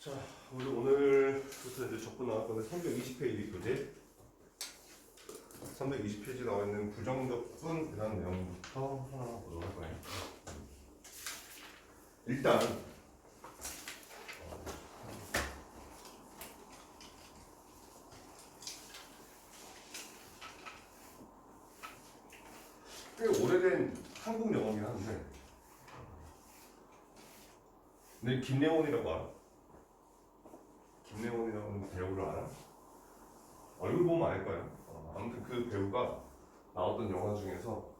자, 우리 오늘부터 이제 적분 나올 건데 320페이지 교재 320페이지 나와 있는 부정적분 그다음 내용부터 하나 보도록 할 거예요. 일단 꽤 오래된 한국 영어긴 한데, 근데 김래원이라고 알아? 김래원이라는 배우를 알아? 얼굴 보면 알 거예요. 아무튼 그 배우가 나왔던 영화 중에서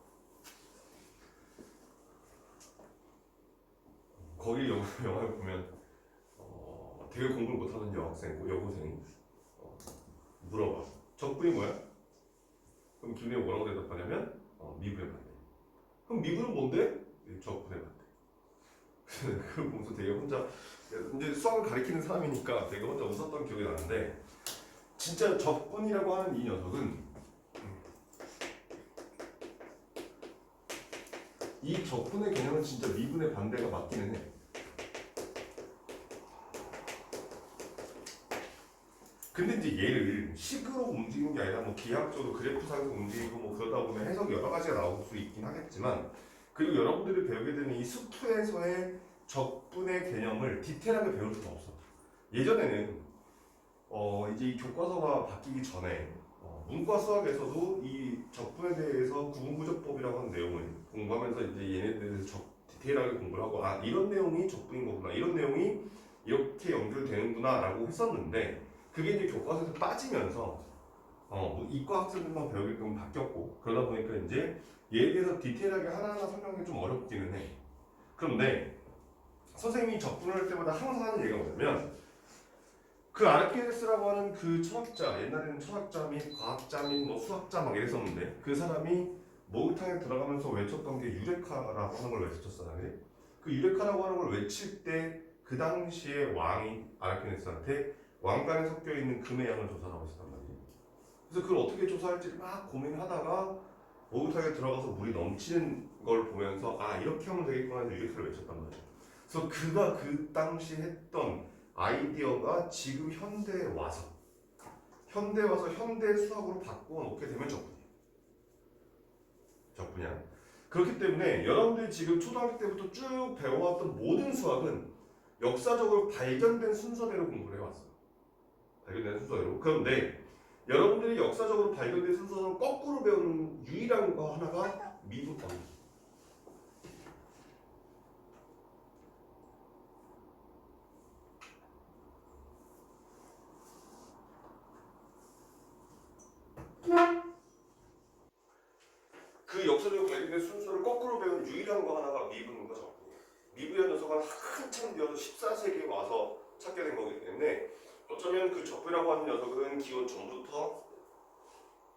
거기 영화를 보면 되게 공부를 못하는 여고생이 물어봐. 적분이 뭐야? 그럼 김래원 뭐라고 대답하냐면 미분의 반대. 그럼 미분은 뭔데? 적분의 반대. 그걸 보면서 되게 혼자, 이제 수학을 가리키는 사람이니까 되게 혼자 웃었던 기억이 나는데, 진짜 적분이라고 하는 이 녀석은 이 적분의 개념은 진짜 미분의 반대가 맞기는 해. 근데 이제 얘를 식으로 움직이는 게 아니라 뭐 기하학적으로 그래프상에서 움직이고 뭐 그러다 보면 해석이 여러 가지가 나올 수 있긴 하겠지만, 그리고 여러분들이 배우게 되는 이 수투에서의 적분의 개념을 디테일하게 배울 수가 없어. 예전에는 이제 이 교과서가 바뀌기 전에 문과 수학에서도 이 적분에 대해서 구분구조법이라고 하는 내용을 공부하면서 이제 얘네들에 대해서 디테일하게 공부를 하고, 아 이런 내용이 적분인 거구나, 이런 내용이 이렇게 연결되는구나 라고 했었는데, 그게 이제 교과서에서 빠지면서 뭐 이과 학생들만 배우게끔 바뀌었고, 그러다 보니까 이제 얘에 대해서 디테일하게 하나하나 설명하기 좀 어렵기는 해. 그런데 선생님이 적분을 할 때마다 항상 하는 얘기가 뭐냐면, 그 아르키메데스라고 하는 그 철학자, 옛날에는 철학자 및 과학자 및 뭐 수학자 막 이랬었는데, 그 사람이 목욕탕에 들어가면서 외쳤던 게 유레카라고 하는 걸 외쳤었잖아요. 그 유레카라고 하는 걸 외칠 때 그 당시에 왕이 아르키메데스한테 왕관에 섞여 있는 금의 양을 조사하고 있었단 말이에요. 그래서 그걸 어떻게 조사할지 막 고민하다가 목욕탕에 들어가서 물이 넘치는 걸 보면서 아 이렇게 하면 되겠구나 해서 유레카를 외쳤단 말이에요. 그래서 그가 그 당시 했던 아이디어가 지금 현대에 와서 현대 수학으로 바꾸어 놓게 되면 적분이야. 그렇기 때문에 여러분들이 지금 초등학교 때부터 쭉 배워왔던 모든 수학은 역사적으로 발견된 순서대로 공부를 해왔어요. 발견된 순서대로. 그런데 여러분들이 역사적으로 발견된 순서를 거꾸로 배우는 유일한 거 하나가 미분법입니다. 그 역사적으로 발견된 순서를 거꾸로 배우는 유일한 거 하나가 미분과 적분이에요. 미분이라는 녀석은 한참 뒤어서 14세기에 와서 찾게 된 거기 때문에 어쩌면 그 적분이라고 하는 녀석은 기원 전부터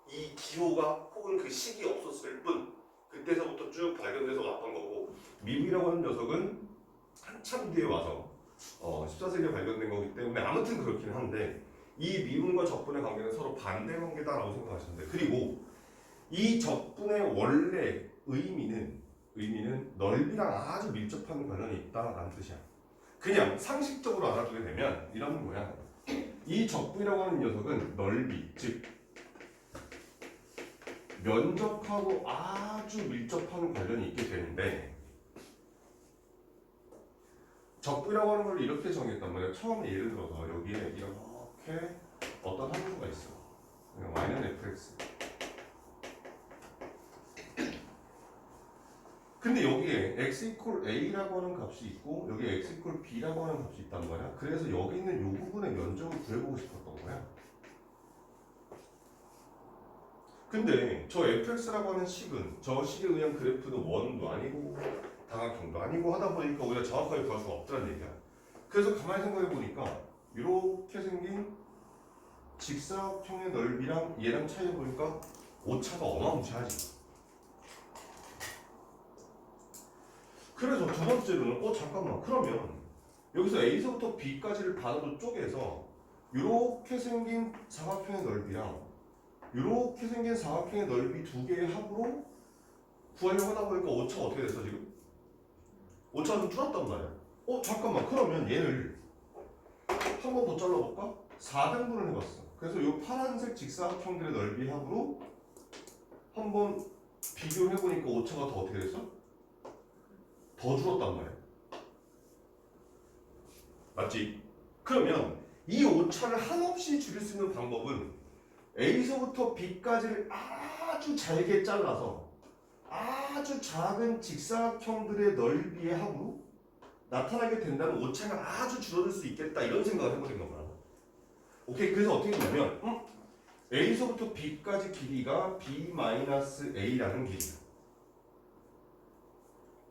이 기호가 혹은 그 식이 없었을 뿐 그때서부터 쭉 발견돼서 왔던 거고, 미분이라고 하는 녀석은 한참 뒤에 와서 14세기에 발견된 거기 때문에 아무튼 그렇긴 한데, 이 미분과 적분의 관계는 서로 반대 관계다라고 생각하시면 돼요. 그리고 이 적분의 원래 의미는 넓이랑 아주 밀접한 관련이 있다라는 뜻이야. 그냥 상식적으로 알아두게 되면 이런 거야. 이 적분이라고 하는 녀석은 넓이, 즉 면적하고 아주 밀접한 관련이 있게 되는데, 적분이라고 하는 걸 이렇게 정했단 말이야. 처음에 예를 들어서 여기에 이렇게 어떤 함수가 있어. y는 fx. 근데 여기에 x equal a라고 하는 값이 있고 여기에 x equal b라고 하는 값이 있단 말이야. 그래서 여기 있는 이 부분의 면적을 구해보고 싶었던 거야. 근데 저 fx라고 하는 식은 저 식에 의한 그래프도 원도 아니고 다각형도 아니고 하다 보니까 우리가 정확하게 구할 수가 없다는 얘기야. 그래서 가만히 생각해 보니까 이렇게 생긴 직사각형의 넓이랑 얘랑 차이를 보니까 오차가 어마무시하지. 그래서 두 번째로는 잠깐만, 그러면 여기서 A서부터 B까지를 반으로 쪼개서 이렇게 생긴 사각형의 넓이랑 이렇게 생긴 사각형의 넓이 두 개의 합으로 구하려고 하다 보니까 오차가 어떻게 됐어 지금? 오차가 좀 줄었단 말이야. 잠깐만, 그러면 얘를 한 번 더 잘라볼까? 4등분을 해봤어. 그래서 이 파란색 직사각형들의 넓이 합으로 한번 비교를 해보니까 오차가 더 어떻게 됐어? 더 줄었단 말이야. 맞지? 그러면 이 오차를 한없이 줄일 수 있는 방법은 A서부터 B까지를 아주 잘게 잘라서 아주 작은 직사각형들의 넓이의 합으로 나타나게 된다면 오차가 아주 줄어들 수 있겠다 이런 생각을 해버린 거야. 오케이, 그래서 어떻게 되냐면 A서부터 B까지 길이가 B-A라는 길이야.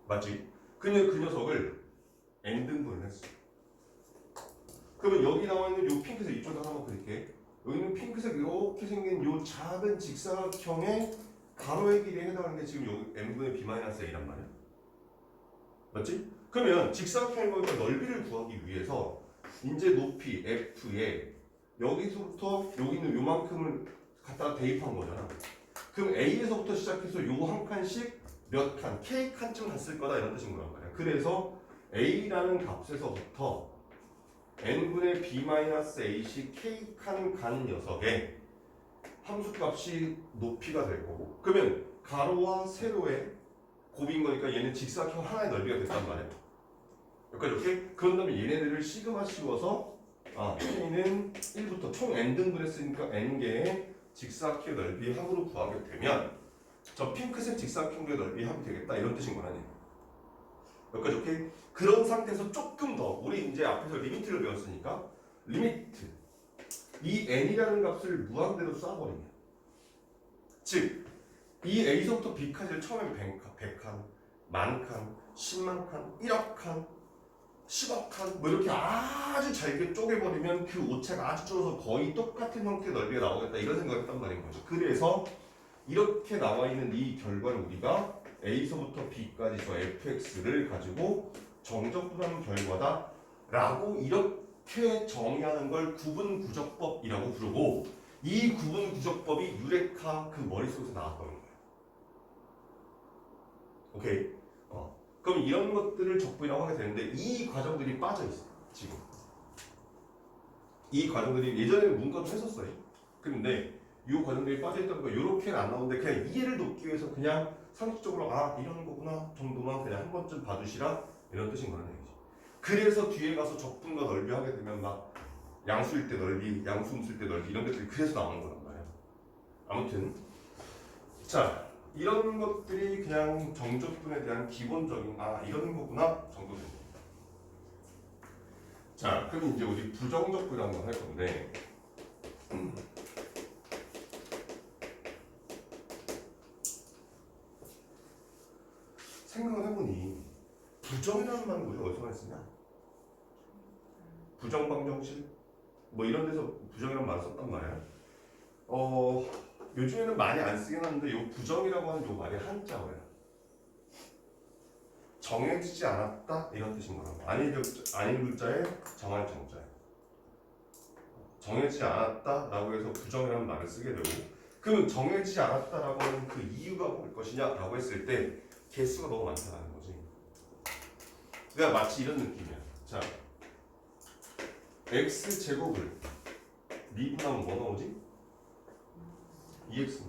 맞지? 근데 그 녀석을 n등분을 했어. 그러면 여기 나와 있는 요 핑크색 이쪽에 하나만 그릴게. 여기는 핑크색 이렇게 생긴 요 작은 직사각형의 가로의 길이에 해당하는 게 지금 요 n분의 b-a란 말이야. 맞지? 그러면 직사각형의 거니까 넓이를 구하기 위해서 이제 높이 f에 여기서부터 여기 있는 요만큼을 갖다가 대입한 거잖아. 그럼 A에서부터 시작해서 요 한 칸씩 몇 칸, K 칸쯤 갔을 거다 이런 뜻인 거란 말이야. 그래서 A라는 값에서부터 n분의 b-a씩 K 칸 간 녀석의 함수값이 높이가 될 거고, 그러면 가로와 세로의 곱인 거니까 얘는 직사각형 하나의 넓이가 됐단 말이야. 여기까지 오케이? 그런 다음에 얘네들을 시그마 씌워서 K는 1부터 총 n등분 했으니까 n개의 직사각형 넓이의 합으로 구하게 되면 저 핑크색 직사각형의 넓이의 합이 되겠다 이런 뜻인 거라니. 여기까지 오케이? 그런 상태에서 조금 더 우리 이제 앞에서 리미트를 배웠으니까 리미트 이 n이라는 값을 무한대로 쏴버리면, 즉 이 A서부터 B까지를 처음에 100칸, 10,000칸, 10만 칸, 1억 칸, 10억 칸 뭐 이렇게 아주 잘게 쪼개버리면 그 오차가 아주 줄어서 거의 똑같은 형태의 넓이가 나오겠다 이런 생각을 했단 말인 거죠. 그래서 이렇게 나와 있는 이 결과를 우리가 A서부터 B까지 저 fx를 가지고 정적분하는 결과다 라고 이렇게 정의하는 걸 구분구적법이라고 부르고, 이 구분구적법이 유레카 그 머릿속에서 나왔던 거예요. 오케이? 그럼 이런 것들을 적분이라고 하게 되는데 이 과정들이 빠져 있어요. 지금 이 과정들이 예전에는 문과도 했었어요. 그런데 이 과정들이 빠져 있다는 거 이렇게는 안 나오는데 그냥 이해를 돕기 위해서 그냥 상식적으로 이런 거구나 정도만 그냥 한 번쯤 봐두시라 이런 뜻인 거라는 얘기지. 그래서 뒤에 가서 적분과 넓이 하게 되면 막 양수일 때 넓이, 양수음수일 때 넓이 이런 것들이 그래서 나오는 거란 말이야. 아무튼 자, 이런 것들이 그냥 정적분에 대한 기본적인 이런 거구나 정도 됩니다. 자, 그럼 이제 우리 부정적분이라는 걸 할 건데 생각을 해보니 부정이라는 말은 우리가 어디서 많이 쓰냐? 부정방정식 뭐 이런 데서 부정이라는 말을 썼단 말이야. 요즘에는 많이 안 쓰긴 하는데 요 부정이라고 하는 요 말이 한자어야. 정해지지 않았다 이런 뜻인 거라고. 아닌 글자에 정할 정자야. 정해지지 않았다라고 해서 부정이라는 말을 쓰게 되고, 그러면 정해지지 않았다라고 하는 그 이유가 뭘 것이냐라고 했을 때 개수가 너무 많다는 거지. 그러니까 마치 이런 느낌이야. 자, x 제곱을 미분하면 뭐 나오지? 2x.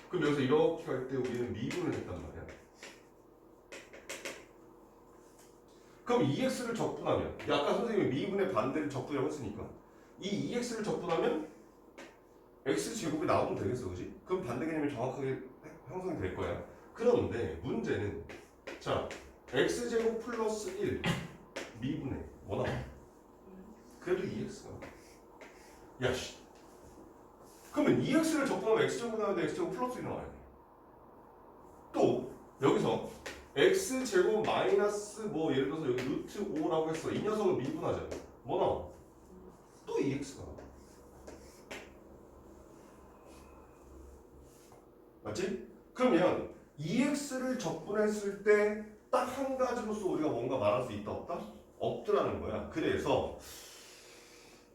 그럼 여기서 이렇게 갈 때 우리는 미분을 했단 말이야. 그럼 2x를 적분하면, 아까 선생님이 미분의 반대를 적분이라고 했으니까 이 2x를 적분하면 x 제곱이 나오면 되겠어, 그지? 그럼 반대 개념이 정확하게 형성이 될 거야. 그런데 문제는 자, x 제곱 플러스 1 미분의 뭐 나와? 그래도 2x가. 야씨. 그러면 2x를 적분하면 x제곱 나와야 돼, x제곱 플러스 1이 나와야 돼. 또 여기서 x제곱 마이너스 뭐 예를 들어서 여기 루트 5라고 했어. 이 녀석을 미분하자. 뭐 나와? 또 2x가 나와. 맞지? 그러면 2x를 적분했을 때 딱 한 가지로서 우리가 뭔가 말할 수 있다 없다? 없더라는 거야. 그래서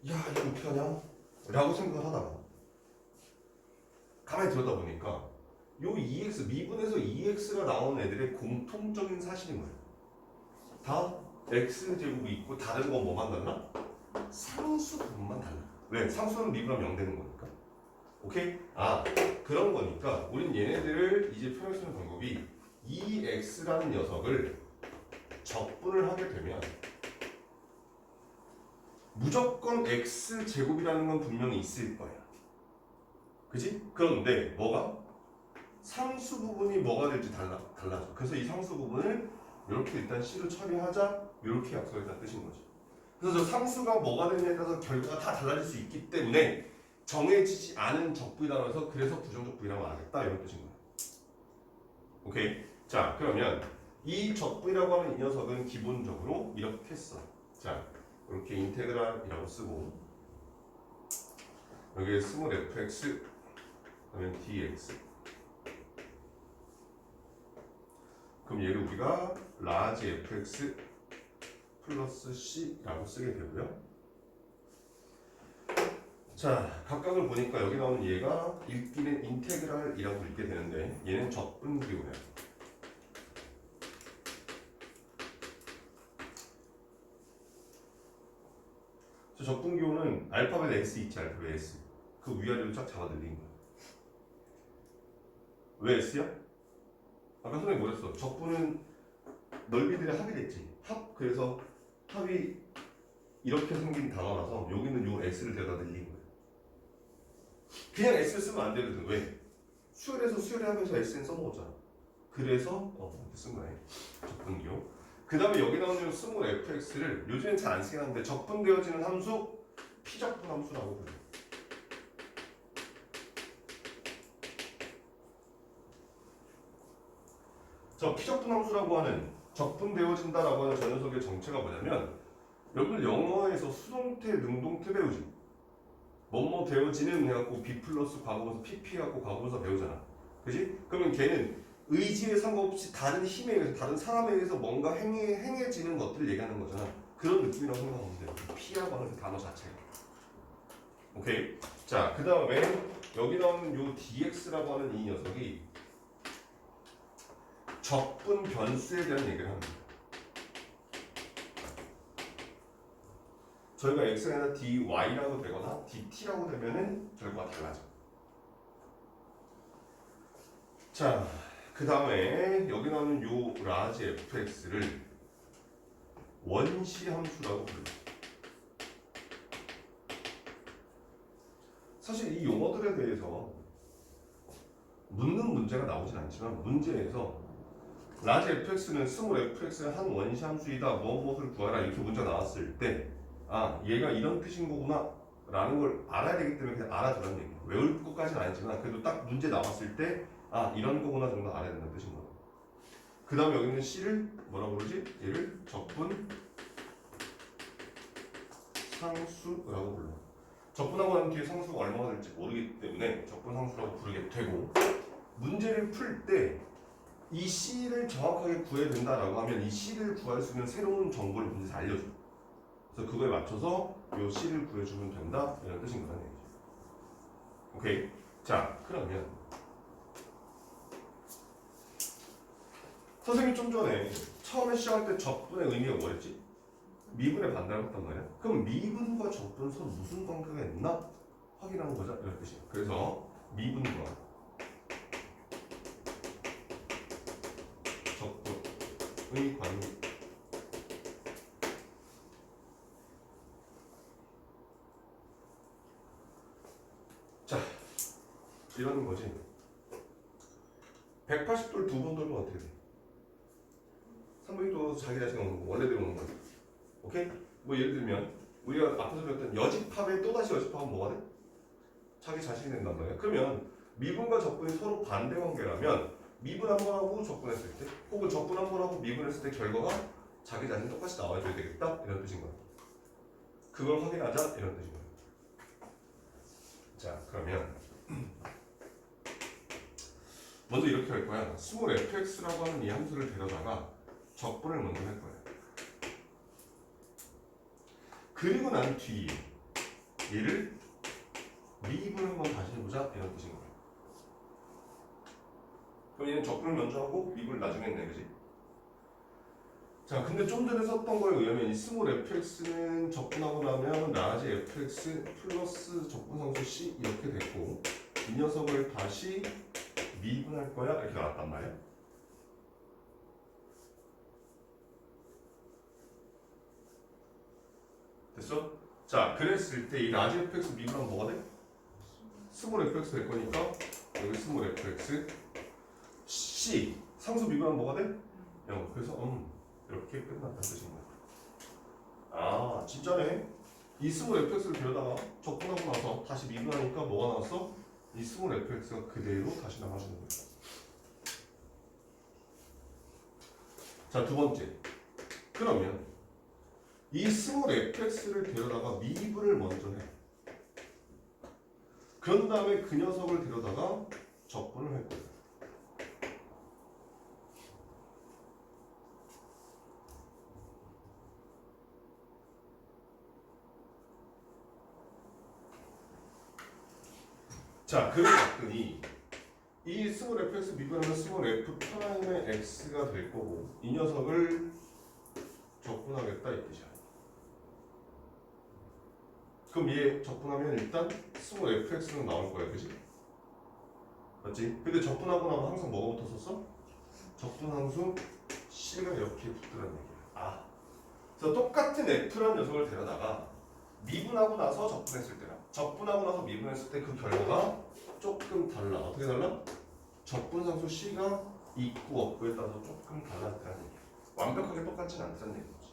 야 이거 어떻게 하냐? 라고 생각을 하다가 가만히 들여다보니까 요 2x 미분에서 2x가 나온 애들의 공통적인 사실인 거예요. 다 x제곱이 있고 다른 건 뭐만 달라? 상수 부분만 달라. 왜? 상수는 미분하면 0 되는 거니까. 오케이? 그런 거니까 우린 얘네들을 이제 표현할 수 있는 방법이 이 x라는 녀석을 적분을 하게 되면 무조건 x제곱이라는 건 분명히 있을 거야. 그지? 그런데 뭐가? 상수 부분이 뭐가 될지 달라져. 그래서 이 상수 부분을 이렇게 일단 C로 처리하자, 이렇게 약속했다는 뜻인 거죠. 그래서 저 상수가 뭐가 되느냐에 따라서 결과가 다 달라질 수 있기 때문에 정해지지 않은 적분이라고 해서 그래서 부정적 분이라고 안 하겠다, 이런 뜻인 거예요. 오케이? 자, 그러면 이 적분이라고 하는 이 녀석은 기본적으로 이렇게 써. 자, 이렇게 인테그랄이라고 쓰고 여기에 스몰 fx 그러면 dx. 그럼 얘를 우리가 라지 fx 플러스 c라고 쓰게 되고요. 자, 각각을 보니까 여기 나오는 얘가 읽기는 인테그랄이라고 읽게 되는데 얘는 적분기호예요. 적분기호는 알파벳 S 있지, 알파벳 S. 그 위아래로 쫙 잡아 늘린 거야. 왜 S야? 아까 선생님 뭐랬어? 적분은 넓이들의 합이랬지. 합. 그래서 합이 이렇게 생긴 단어라서 여기는 요 S를 대다 늘린 거야. 그냥 S 쓰면 안 되거든. 왜? 수열에서 수열하면서 S는 써먹었잖아. 그래서 이렇게 쓴 거야. 적분기호. 그 다음에 여기 나오는 스몰 fx를 요즘엔 잘 안 쓰긴 하는데 적분되어지는 함수 피적분 함수라고 불러요. 저 피적분 함수라고 하는 적분되어진다라고 하는 저 녀석의 정체가 뭐냐면 여러분 영어에서 수동태, 능동태 배우지. 뭐뭐 되어지는 해갖고 B 플러스 과거분사 PP 해갖고 과거분사 배우잖아. 그지? 그러면 걔는 의지에 상관없이 다른 힘에 의해서 다른 사람에 의해서 뭔가 행해지는 것들을 얘기하는 거잖아. 그런 느낌이라고 생각하면 돼요. P라고 하는 그 단어 자체가. 오케이. 자, 그 다음에 여기 나오는 요 dx라고 하는 이 녀석이 적분 변수에 대한 얘기를 합니다. 저희가 x가 아니라 dy라고 되거나 dt라고 되면은 결과가 달라져. 자, 그 다음에 여기 나오는 요 라지 fx를 원시 함수라고 불러요. 사실 이 용어들에 대해서 묻는 문제가 나오진 않지만 문제에서 라지 fx는 스몰 fx의 한 원시 함수이다 무엇을 구하라 이렇게 문제가 나왔을 때 얘가 이런 뜻인 거구나 라는 걸 알아야 되기 때문에 그냥 알아두라는 얘기예요. 외울 것까지는 아니지만 그래도 딱 문제 나왔을 때 이런 거구나 정도 알아야 된다는 뜻인 거예요. 그 다음에 여기 있는 C를 뭐라고 부르지? 얘를 적분 상수라고 불러. 적분하고 난 뒤에 상수가 얼마가 될지 모르기 때문에 적분 상수라고 부르게 되고 문제를 풀 때 이 C를 정확하게 구해야 된다라고 하면 이 C를 구할 수 있는 새로운 정보를 문제에서 알려줘. 그래서 그거에 맞춰서 이 C를 구해주면 된다 이런 뜻인 거라는 얘기죠. 오케이. 자, 그러면 선생님이 좀 전에 처음에 시작할 때 적분의 의미가 뭐였지? 미분의 반대라고 했단 말이야. 그럼 미분과 적분 서로 무슨 관계가 있나? 확인하는 거죠. 이런 뜻이야. 그래서 미분과 적분의 관계. 자, 이러는 거지. 180도를 두 번 돌면 어떻게 돼? 360도 자기 자신이 오는 거, 원래대로 오는 거야. 오케이? 뭐 예를 들면 우리가 앞에서 배웠던 여집합의 또다시 여집합은 뭐가 돼? 자기 자신이 된단 말이야. 그러면 미분과 적분이 서로 반대 관계라면 미분 한 번 하고 적분했을 때 혹은 적분 한 번 하고 미분했을 때 결과가 자기 자신이 똑같이 나와줘야 되겠다 이런 뜻인 거야. 그걸 확인하자 이런 뜻인 거야. 자, 그러면 먼저 이렇게 할 거야. 스몰 fx라고 하는 이 함수를 데려다가 적분을 먼저 할 거야. 그리고 난 뒤에 얘를 미분 한번 다시 해보자 이런 뜻인 거야. 그럼 얘는 적분을 먼저 하고 미분을 나중에 했네, 그지? 자, 근데 좀 전에 썼던 거에 의하면 이 스몰 fx는 적분하고 나면 라지 fx 플러스 적분상수 c 이렇게 됐고 이 녀석을 다시 미분할 거야 이렇게 나왔단 말이야. 됐어? 자, 그랬을 때 이 라지 fx 미분하면 뭐가 돼? 스몰 fx 될 거니까 여기 스몰 fx c 상수 미분하면 뭐가 돼? 0. 그래서 이렇게 끝났다는 뜻인 거야. 아, 진짜네. 이 스몰 fx를 데려다가 적분하고 나서 다시 미분하니까 뭐가 나왔어? 이 스몰 fx가 그대로 다시 나와주는 거야. 자, 두 번째. 그러면 이 스몰 fx를 데려다가 미분을 먼저 해. 그런 다음에 그 녀석을 데려다가 적분을 할 거야. 자, 그랬더니 이 스몰 fx 미분하면 스몰 f 프라임의 x가 될 거고 이 녀석을 적분하겠다 이 뜻이야. 그럼 얘 적분하면 일단 스몰 fx는 나올 거야, 그지? 맞지? 근데 적분하고 나면 항상 뭐가 붙었었어? 적분함수 c가 이렇게 붙더라는 얘기야. 아, 그래서 똑같은 f라는 녀석을 데려다가 미분하고 나서 적분했을 때랑 적분하고 나서 미분했을 때 그 결과가 조금 달라. 어떻게 달라? 적분상수 c가 있고 없고에 따라서 조금 달라졌다는 얘기야. 완벽하게 똑같지는 않다는 얘기지.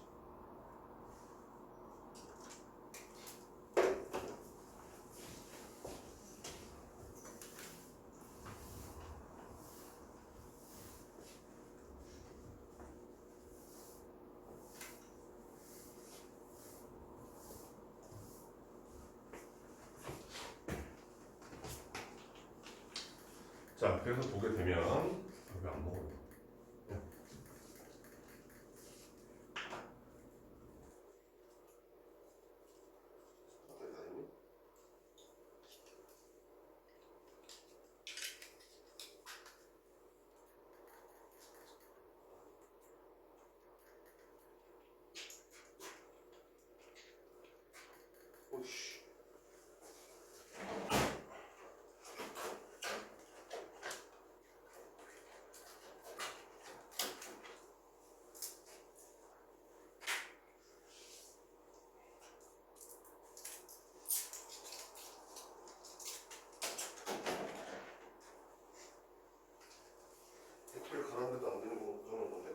자, 그래서 보게 되면 왜 안 먹어요? 오씨. 댓글 가라앉아도 안 되는 거 그러는 건데?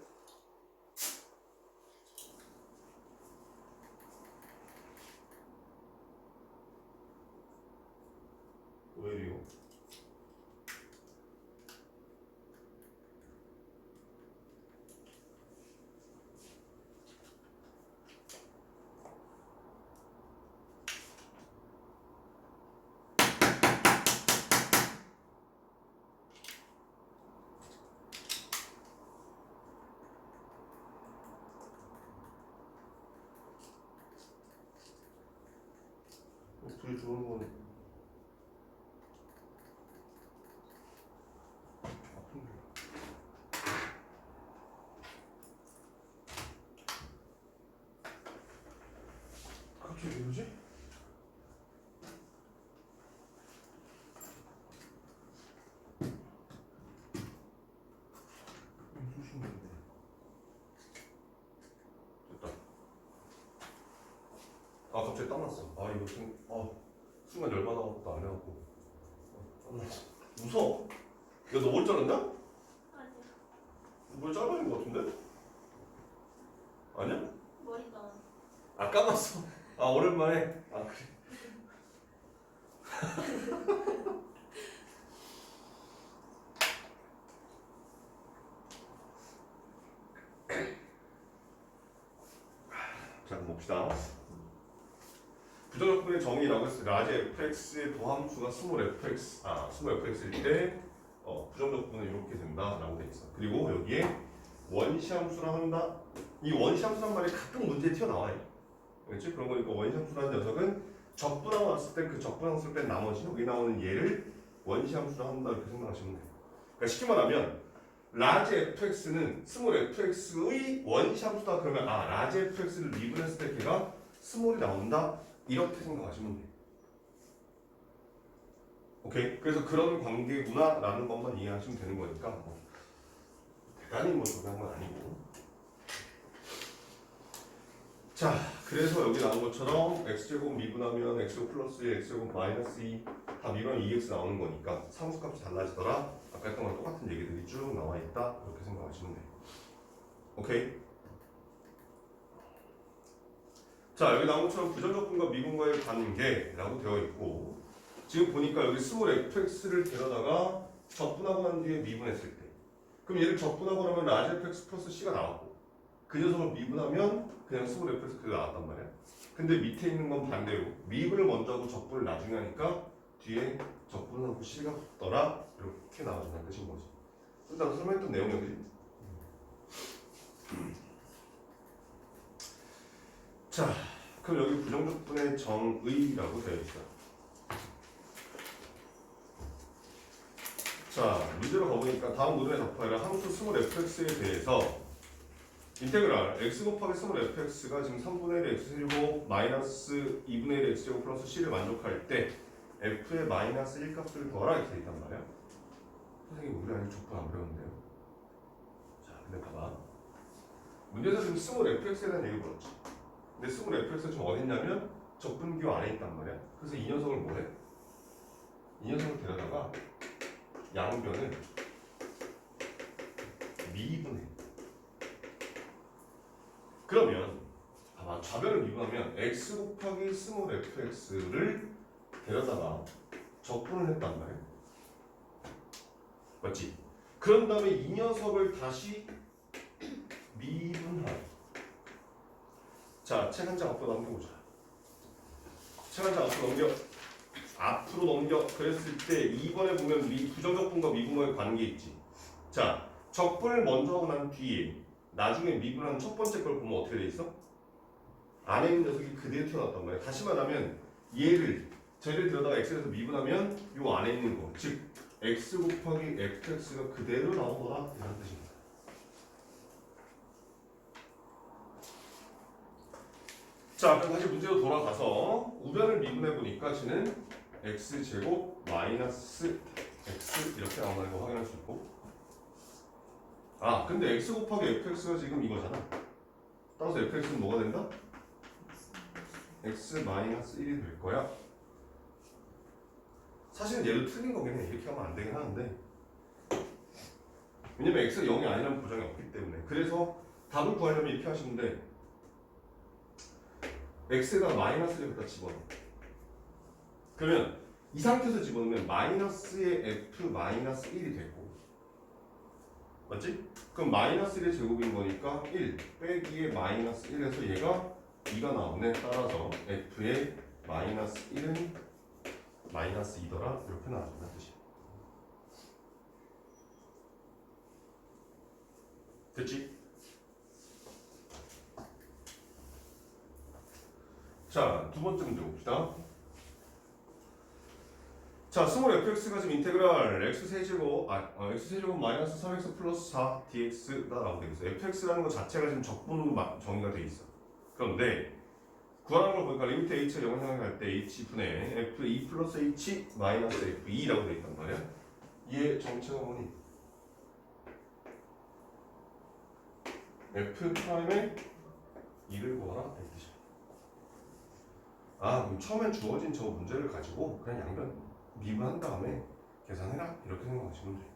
왜 이래요? 둘이 좋은 거는 아픈데. 갑자기 왜 이러지? 수신인데. 됐다. 아, 갑자기 땀났어. 아, 이거 좀, 순간 열받아 갖고 안 해갖고. 땀났어. 무서워. 야, 너 머리 자른다? 아니야. 머리 짧아진 거 같은데? 아니야? 머리가 아, 감았어. 아, 오랜만에. 아, 그래. 자, 그럼 봅시다. 부정적분의 정의라고 했을 때 라지 fx의 도함수가 스몰 fx일 때 부정적분은 이렇게 된다라고 돼 있어. 그리고 여기에 원시함수라 한다. 이 원시함수란 말이 가끔 문제에 튀어나와요. 그렇지? 그런 거니까 원시함수라는 녀석은 적분하고 났을 때 그 적분함수를 뺀 나머지 여기 나오는 얘를 원시함수라 한다 이렇게 생각하시면 돼요. 그러니까 쉽게 말하면 라지 fx는 스몰 fx의 원시함수다. 그러면 라지 fx를 미분했을 때 걔가 스몰이 나온다. 이렇게 생각하시면 돼요. 오케이? 그래서 그런 관계구나라는 것만 이해하시면 되는 거니까 대단히 중요한 건 아니고. 자, 그래서 여기 나온 것처럼 x제곱 미분하면 x제곱 플러스 1, x제곱 마이너스 2 다 미분하면 2x 나오는 거니까 상수값이 달라지더라. 아까 했던 거랑 똑같은 얘기들이 쭉 나와 있다. 이렇게 생각하시면 돼요. 오케이? 자, 여기 나온 것처럼 부정적분과 미분과의 관계라고 되어 있고, 지금 보니까 여기 스몰 fx를 데려다가 적분하고 난 뒤에 미분했을 때, 그럼 얘를 적분하고 나면 라지 fx 플러스 c가 나왔고, 그 녀석을 미분하면 그냥 스몰 fx 그대로 나왔단 말이야. 근데 밑에 있는 건 반대로 미분을 먼저 하고 적분을 나중에 하니까 뒤에 적분하고 c가 붙더라. 이렇게 나와준다는 뜻인 거지. 일단 설명했던 내용이지. 자, 그럼 여기 부정적분의 정의라고 되어 있어. 자, 문제로 가보니까 다음 노동의 답하라 함수 스몰 fx에 대해서 인테그랄 x 곱하기 스몰 fx가 지금 3분의 1 x제곱 마이너스 2분의 1 x제곱 플러스 c를 만족할 때 f의 마이너스 1 값을 더하라 이렇게 돼 있단 말이야. 선생님 우리 아직 적분 안 배웠는데요. 자, 근데 봐봐. 문제에서 지금 스몰 fx에 대한 얘기를 물었지. 근데 스몰 fx가 지금 어디 있냐면 적분교 안에 있단 말이야. 그래서 이 녀석을 뭐해? 이 녀석을 데려다가 양변을 미분해. 그러면 봐봐, 좌변을 미분하면 x 곱하기 스몰 fx를 데려다가 적분을 했단 말이야. 맞지? 그런 다음에 이 녀석을 다시 미분하라. 자, 책 한 장 앞으로 넘겨보자. 책 한 장 앞으로 넘겨. 그랬을 때 2번에 보면 부정적분과 미분과의 관계 있지. 자, 적분을 먼저 하고 난 뒤에 나중에 미분하는 첫 번째 걸 보면 어떻게 돼 있어? 안에 있는 녀석이 그대로 튀어나왔단 말이야. 다시 말하면 쟤를 들여다가 x에서 미분하면 요 안에 있는 거, 즉 x 곱하기 fx가 그대로 나오더라 이런 뜻입니다. 자, 그럼 다시 문제로 돌아가서 우변을 미분해 보니까 쟤는 x제곱 마이너스 x 이렇게 나온다는 거 확인할 수 있고, 근데 x 곱하기 fx가 지금 이거잖아. 따라서 fx는 뭐가 된다? x 마이너스 1이 될 거야. 사실은 얘도 틀린 거긴 해. 이렇게 하면 안 되긴 하는데, 왜냐면 x가 0이 아니라는 보장이 없기 때문에. 그래서 답을 구하려면 이렇게 하시면 돼. x에다가 마이너스를 갖다 집어넣어. 그러면 이 상태에서 집어넣으면 마이너스의 f 마이너스 1이 됐고, 맞지? 그럼 마이너스 1의 제곱인 거니까 1 빼기의 마이너스 1에서 얘가 2가 나오네. 따라서 f의 마이너스 1은 마이너스 2더라. 이렇게 나와준다는 뜻이야. 됐지? 자, 두 번째 문제 봅시다. 자, 스몰 fx가 지금 인테그랄 x세제곱 x세제곱 마이너스 3x 플러스 4 dx가 나오게 되겠어. fx라는 것 자체가 지금 적분으로 정의가 돼 있어. 그런데 구하라는 걸 보니까 리미트 h가 0을 향할 때 h분의 f2 플러스 h 마이너스 f2라고 돼 있단 말이야. 얘 정체가 뭐니? f 프라임의 2를 구하라 이 뜻이야. 그럼 처음에 주어진 저 문제를 가지고 그냥 양변 미분한 다음에 계산해라 이렇게 생각하시면 돼요.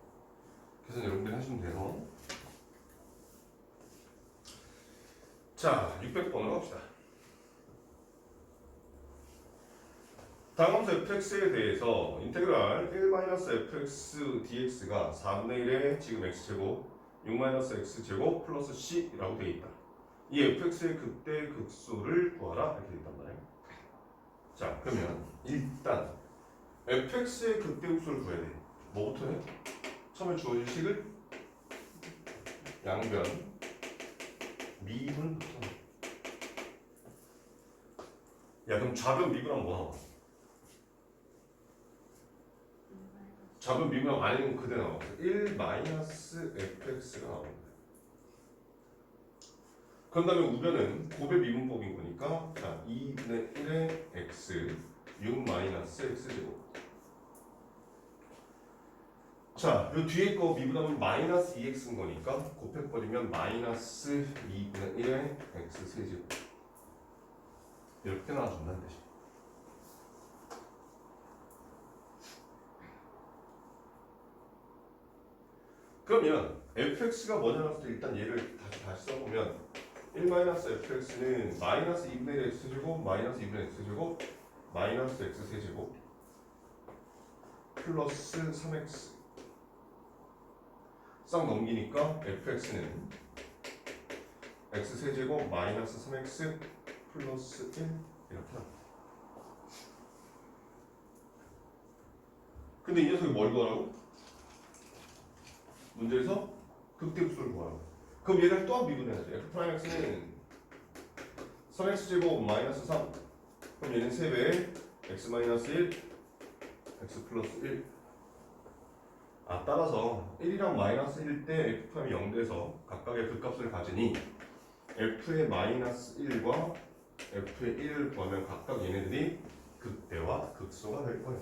계산 여러분들이 하시면 돼요. 자, 600번으로 갑시다. 다음 함수 fx에 대해서 인테그랄 1-fx dx가 4분의 1의 지금 x제곱 6-x제곱 플러스 c라고 되어 있다. 이 fx의 극대 극소를 구하라 이렇게 되어 있단 말이에요. 자, 그러면 일단 fx의 극대 극소를 구해야 돼. 뭐부터 해? 처음에 주어진 식을 양변 미분부터. 야, 그럼 좌변 미분하면 뭐 나와? 잡은 미분하고 아니면 그대로 나왔어. 1 마이너스 fx가 나옵니다. 그런 다음에 우변은 곱의 미분법인 거니까 자 2분의 1의 x 6 마이너스 x제곱. 자, 요 뒤에 거 미분하면 마이너스 2x인 거니까 곱해버리면 마이너스 2분의 1의 x 세제곱. 이렇게 나와준다는 뜻이. 그러면 fx가 뭐냐고 했을 때 일단 얘를 다시 써보면 1 마이너스 fx는 마이너스 2분의 1 x제곱 마이너스 2분의 x제곱 마이너스 x 세제곱 플러스 3x 싹 넘기니까 fx는 x 세제곱 마이너스 3x 플러스 1 이렇게 나옵니다. 근데 이 녀석이 뭘 구하라고? 문제에서 극대급수를 구하라고. 그럼 얘를 또 미분해야지. f'x는 3x제곱 마이너스 3 그럼 얘는 3배에 x 마이너스 1 x 플러스 1 따라서 1이랑 마이너스 1일 때 f'이 0돼서 각각의 극값을 가지니 f의 마이너스 1과 f의 1을 구하면 각각 얘네들이 극대와 극소가 될 거야.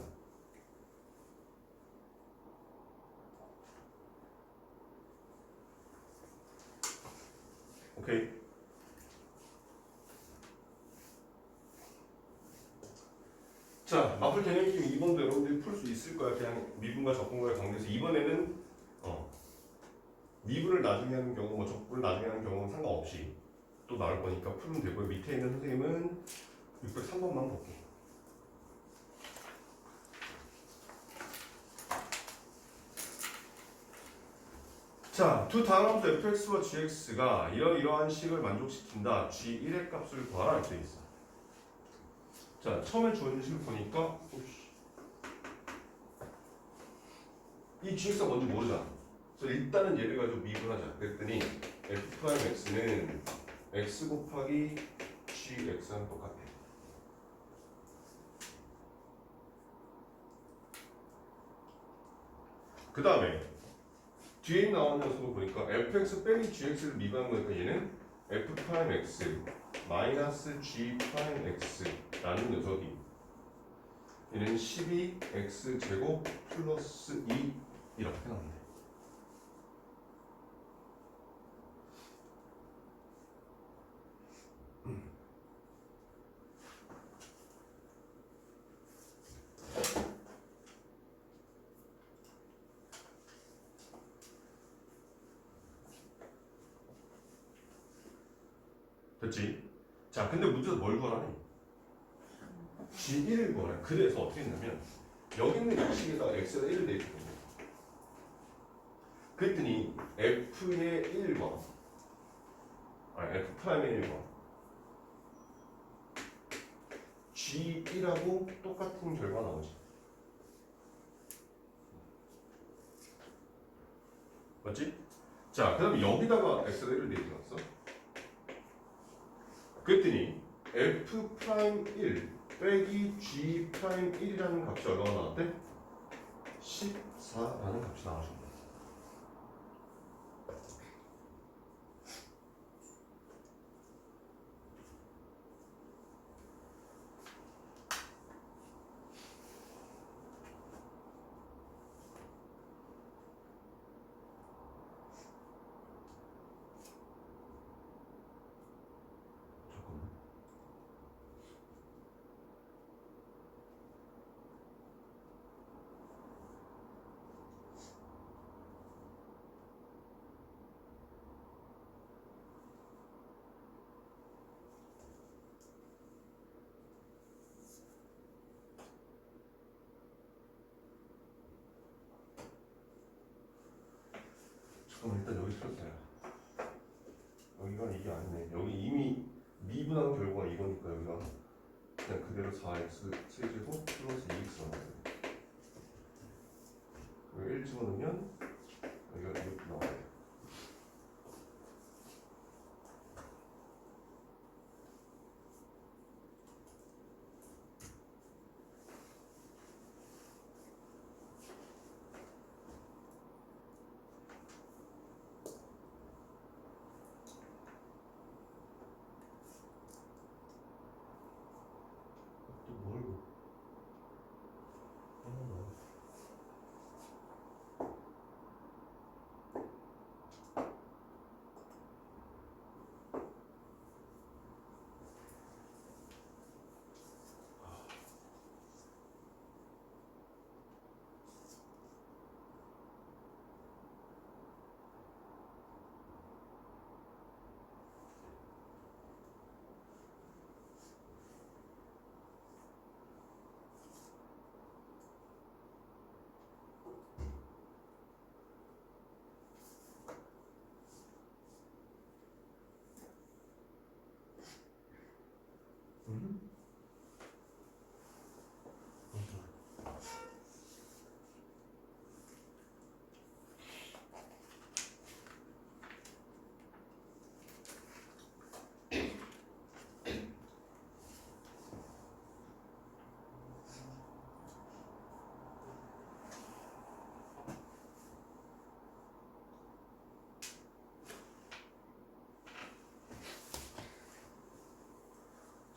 오케이. 자, 마플 개념 키움 2번도 여러분들이 풀 수 있을 거야. 그냥 미분과 적분과의 관계에서 이번에는 미분을 나중에 하는 경우, 뭐 적분을 나중에 하는 경우는 상관없이 또 나올 거니까 풀면 되고요. 밑에 있는 선생님은 603번만 볼게요. 자, 두 다항함수 fx와 gx가 이러한 식을 만족시킨다. g1의 값을 구하라 이렇게 있어. 자, 처음에 주어진 식을 보니까 이 gx가 뭔지 모르잖아. 그래서 일단은 얘를 가지고 미분하자. 그랬더니 f'x는 x 곱하기 gx랑 똑같아. 그 다음에 뒤에 나온 녀석을 보니까 fx 빼기 gx를 미분한 거니까 얘는 f'x 마이너스 g'x라는 녀석이 얘는 12x 제곱 플러스 2 이렇게 나옵니다. 됐지? 자, 근데 문제에서 뭘 구하라니? G1을 구하라. 그래서 어떻게 했냐면 여기 있는 양식에다가 X에다 1을 대입했거든요. 그랬더니 F의 1과 F'의 1과 G1하고 똑같은 결과 나오지. 맞지? 자, 그 다음에 여기다가 X에다 1을 대입해놨어. 그랬더니 F'1 빼기 G'1이라는 값이 얼마나 나왔대? 14라는 값이 나와준 거야. 그럼 일단 여기 풀었어요. 여기가 이게 아니네. 여기 이미 미분한 결과가 이거니까 여기가 그냥 그대로 4x 세제곱 플러스 2x 나와요. 여기 1 집어넣으면 여기가 이렇게 나와요.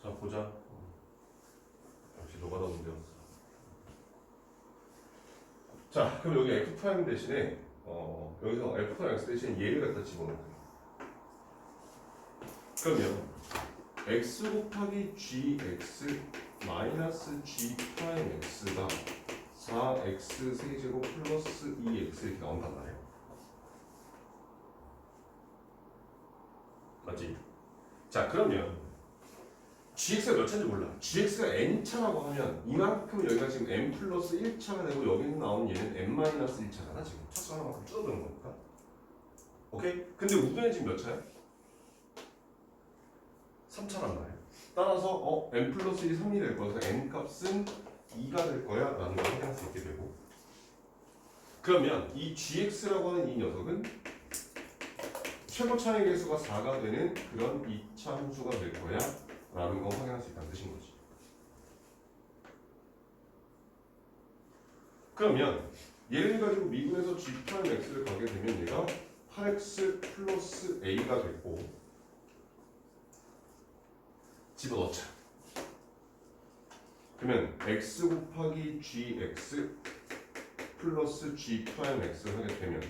자 보자. 역시 노가다 문제였어. 자 그럼 여기 f 프라임 대신에 여기서 f 프라임 x 대신에 얘를 갖다 집어넣을게요. 그러면 x 곱하기 gx 마이너스 g 프라임 x가 4x 세제곱 플러스 2x 이렇게 나온단 말이에요. 맞지? 자 그러면 gx가 몇 차인지 몰라. gx가 n차라고 하면 이만큼 여기가 지금 n 플러스 1차가 되고 여기는 나오는 얘는 n 마이너스 1차잖아. 지금 차수 하나만큼 줄어드는 거니까. 오케이? 근데 우변이 지금 몇 차야? 3차란 말이야. 따라서 n 플러스 1이 3이 될 거여서 n 값은 2가 될 거야 라는 걸 확인할 수 있게 되고, 그러면 이 gx라고 하는 이 녀석은 최고차의 개수가 4가 되는 그런 2차 함수가 될 거야 라는 거 확인할 수 있다는 뜻인 거지. 그러면 얘를 가지고 미분해서 g 프라임 x를 가게 되면 얘가 8x 플러스 a가 됐고, 집어넣자. 그러면 x 곱하기 gx 플러스 g 프라임 x를 하게 되면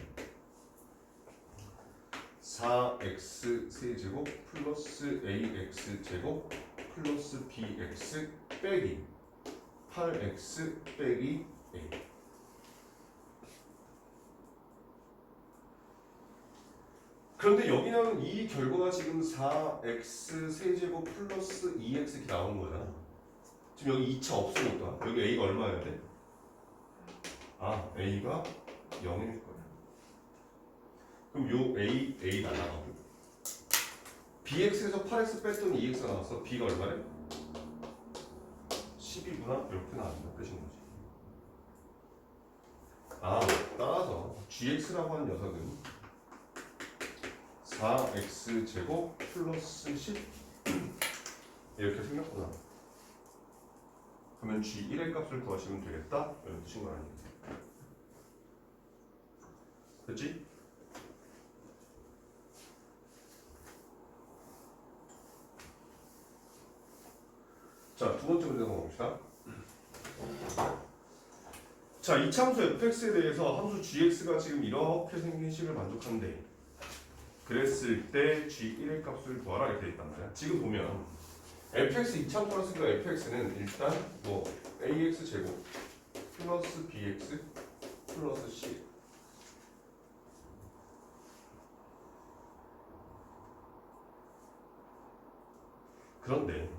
4x 세제곱 플러스 ax 제곱 플러스 bx 빼기 8x 빼기 a. 그런데 여기는 이 결과가 지금 4x 세제곱 플러스 2x 이렇게 나오는 거잖아. 지금 여기 2차 없으니까 여기 a가 얼마여야 돼? 아, a가 0일 거야. 그럼 요 a 날라가고 bx에서 8x 뺐더니 2x가 나왔어. b가 얼마래? 12구나? 이렇게 나왔다 뜻인 거지. 아, 따라서 gx라고 하는 녀석은 4x 제곱 플러스 10 이렇게 생겼구나. 그러면 g1의 값을 구하시면 되겠다 이런 뜻인 거 아니에요? 그렇지? 자, 두 번째 문제 넘어갑시다. 자, 이 참수 fx에 대해서 함수 gx가 지금 이렇게 생긴 식을 만족한대. 그랬을 때 g1의 값을 구하라 이렇게 돼 있단 말이야. 지금 보면 fx 이참수라서 fx는 일단 뭐 ax 제곱 플러스 bx 플러스 c. 그런데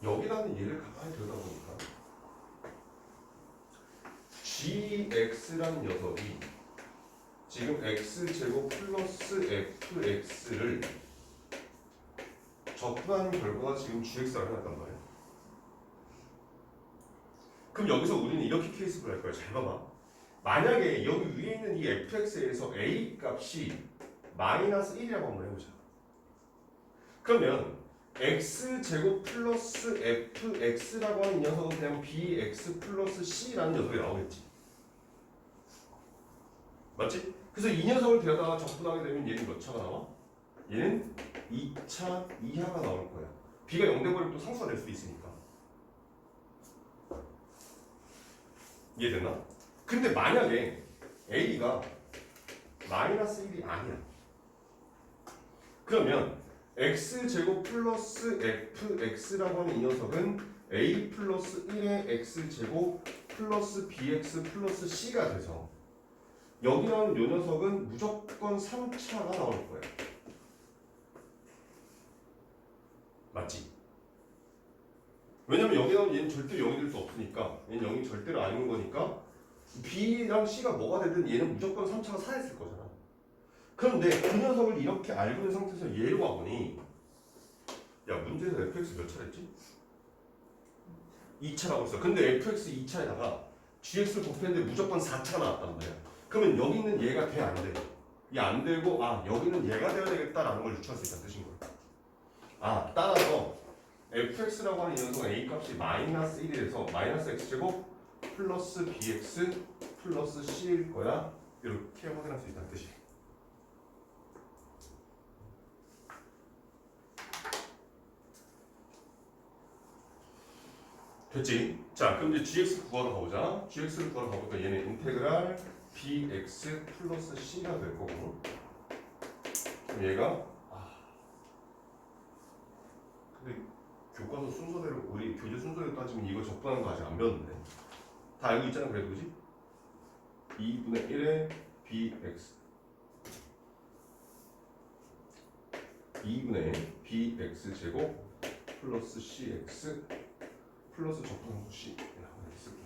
여기라는 얘를 가만히 들여다보니까 gx라는 녀석이 지금 x제곱 플러스 fx를 접근하는 결과가 지금 gx라고 해놨단 말이야. 그럼 여기서 우리는 이렇게 케이스를 할 거야. 잘 봐봐. 만약에 여기 위에 있는 이 fx에서 a 값이 마이너스 1이라고 한번 해보자. 그러면 x제곱 플러스 fx라고 하는 이 녀석은 그냥 bx 플러스 c라는 녀석이 나오겠지. 맞지? 그래서 이 녀석을 데려다가 적분하게 되면 얘는 몇 차가 나와? 얘는 2차 이하가 나올 거야. b가 0 돼버리면 또 상수가 될 수도 있으니까. 이해됐나? 근데 만약에 a가 마이너스 1이 아니야. 그러면 x제곱 플러스 fx라고 하는 이 녀석은 a 플러스 1의 x제곱 플러스 bx 플러스 c가 돼서 여기 나오는 이 녀석은 무조건 3차가 나올 거야. 맞지? 왜냐면 여기 나오는 얘는 절대로 0이 될 수 없으니까, 얘는 0이 절대로 아닌 거니까 b랑 c가 뭐가 되든 얘는 무조건 3차가 살아있을 거잖아. 그런데 그 녀석을 이렇게 알고 있는 상태에서 얘로 와보니 야 문제에서 fx 몇 차례지? 2차라고 했어. 근데 fx 2차에다가 gx를 곱했는데 무조건 4차가 나왔단 말이야. 그러면 여기 있는 얘가 돼, 안 돼? 얘 안 되고 여기는 얘가 돼야 되겠다라는 걸 유추할 수 있다는 뜻인 거야. 따라서 fx라고 하는 이 녀석은 a 값이 마이너스 1이라서 마이너스 x제곱 플러스 bx 플러스 c일 거야. 이렇게 확인할 수 있다는 뜻이야. 됐지? 자, 그럼 이제 gx 구하러 가보자. gx를 구하러 가보니까 얘는 인테그랄 bx 플러스 c가 될 거고, 그럼 얘가 근데 교과서 순서대로 우리 교재 순서대로 따지면 이거 적분하는 거 아직 안 배웠는데 다 알고 있잖아. 그래도 그지? 2분의 1의 bx 2분의 bx 제곱 플러스 cx 플러스 적분함수 c 이렇게 쓸게.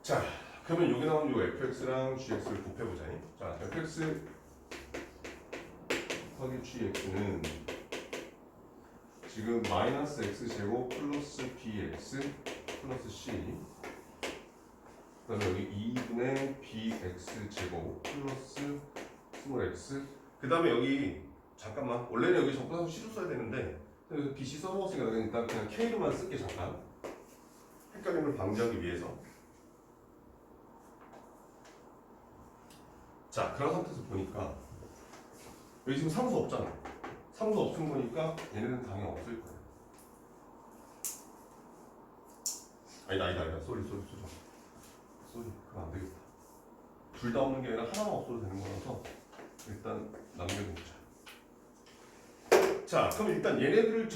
자, 그러면 여기 나온 요 fx랑 gx를 곱해보자. 자, fx 곱하기 gx는 지금 마이너스 x제곱 플러스 bx 플러스 c, 그 다음에 여기 2분의 bx 제곱 플러스 스몰 x, 그 다음에 여기 잠깐만, 원래는 여기 적분함수 c로 써야 되는데 bc 써먹었으니까 일단 그냥 k로만 쓸게. 잠깐 헷갈림을 방지하기 위해서. 자, 그런 상태에서 보니까 여기 지금 상수 없잖아. 상수 없은 거니까 얘네는 당연히 없을 거야. 아니다. 쏘리. 그럼 안 되겠다. 둘 다 없는 게 아니라 하나만 없어도 되는 거라서 일단 남겨놓자. 자, 그럼 일단 얘네들을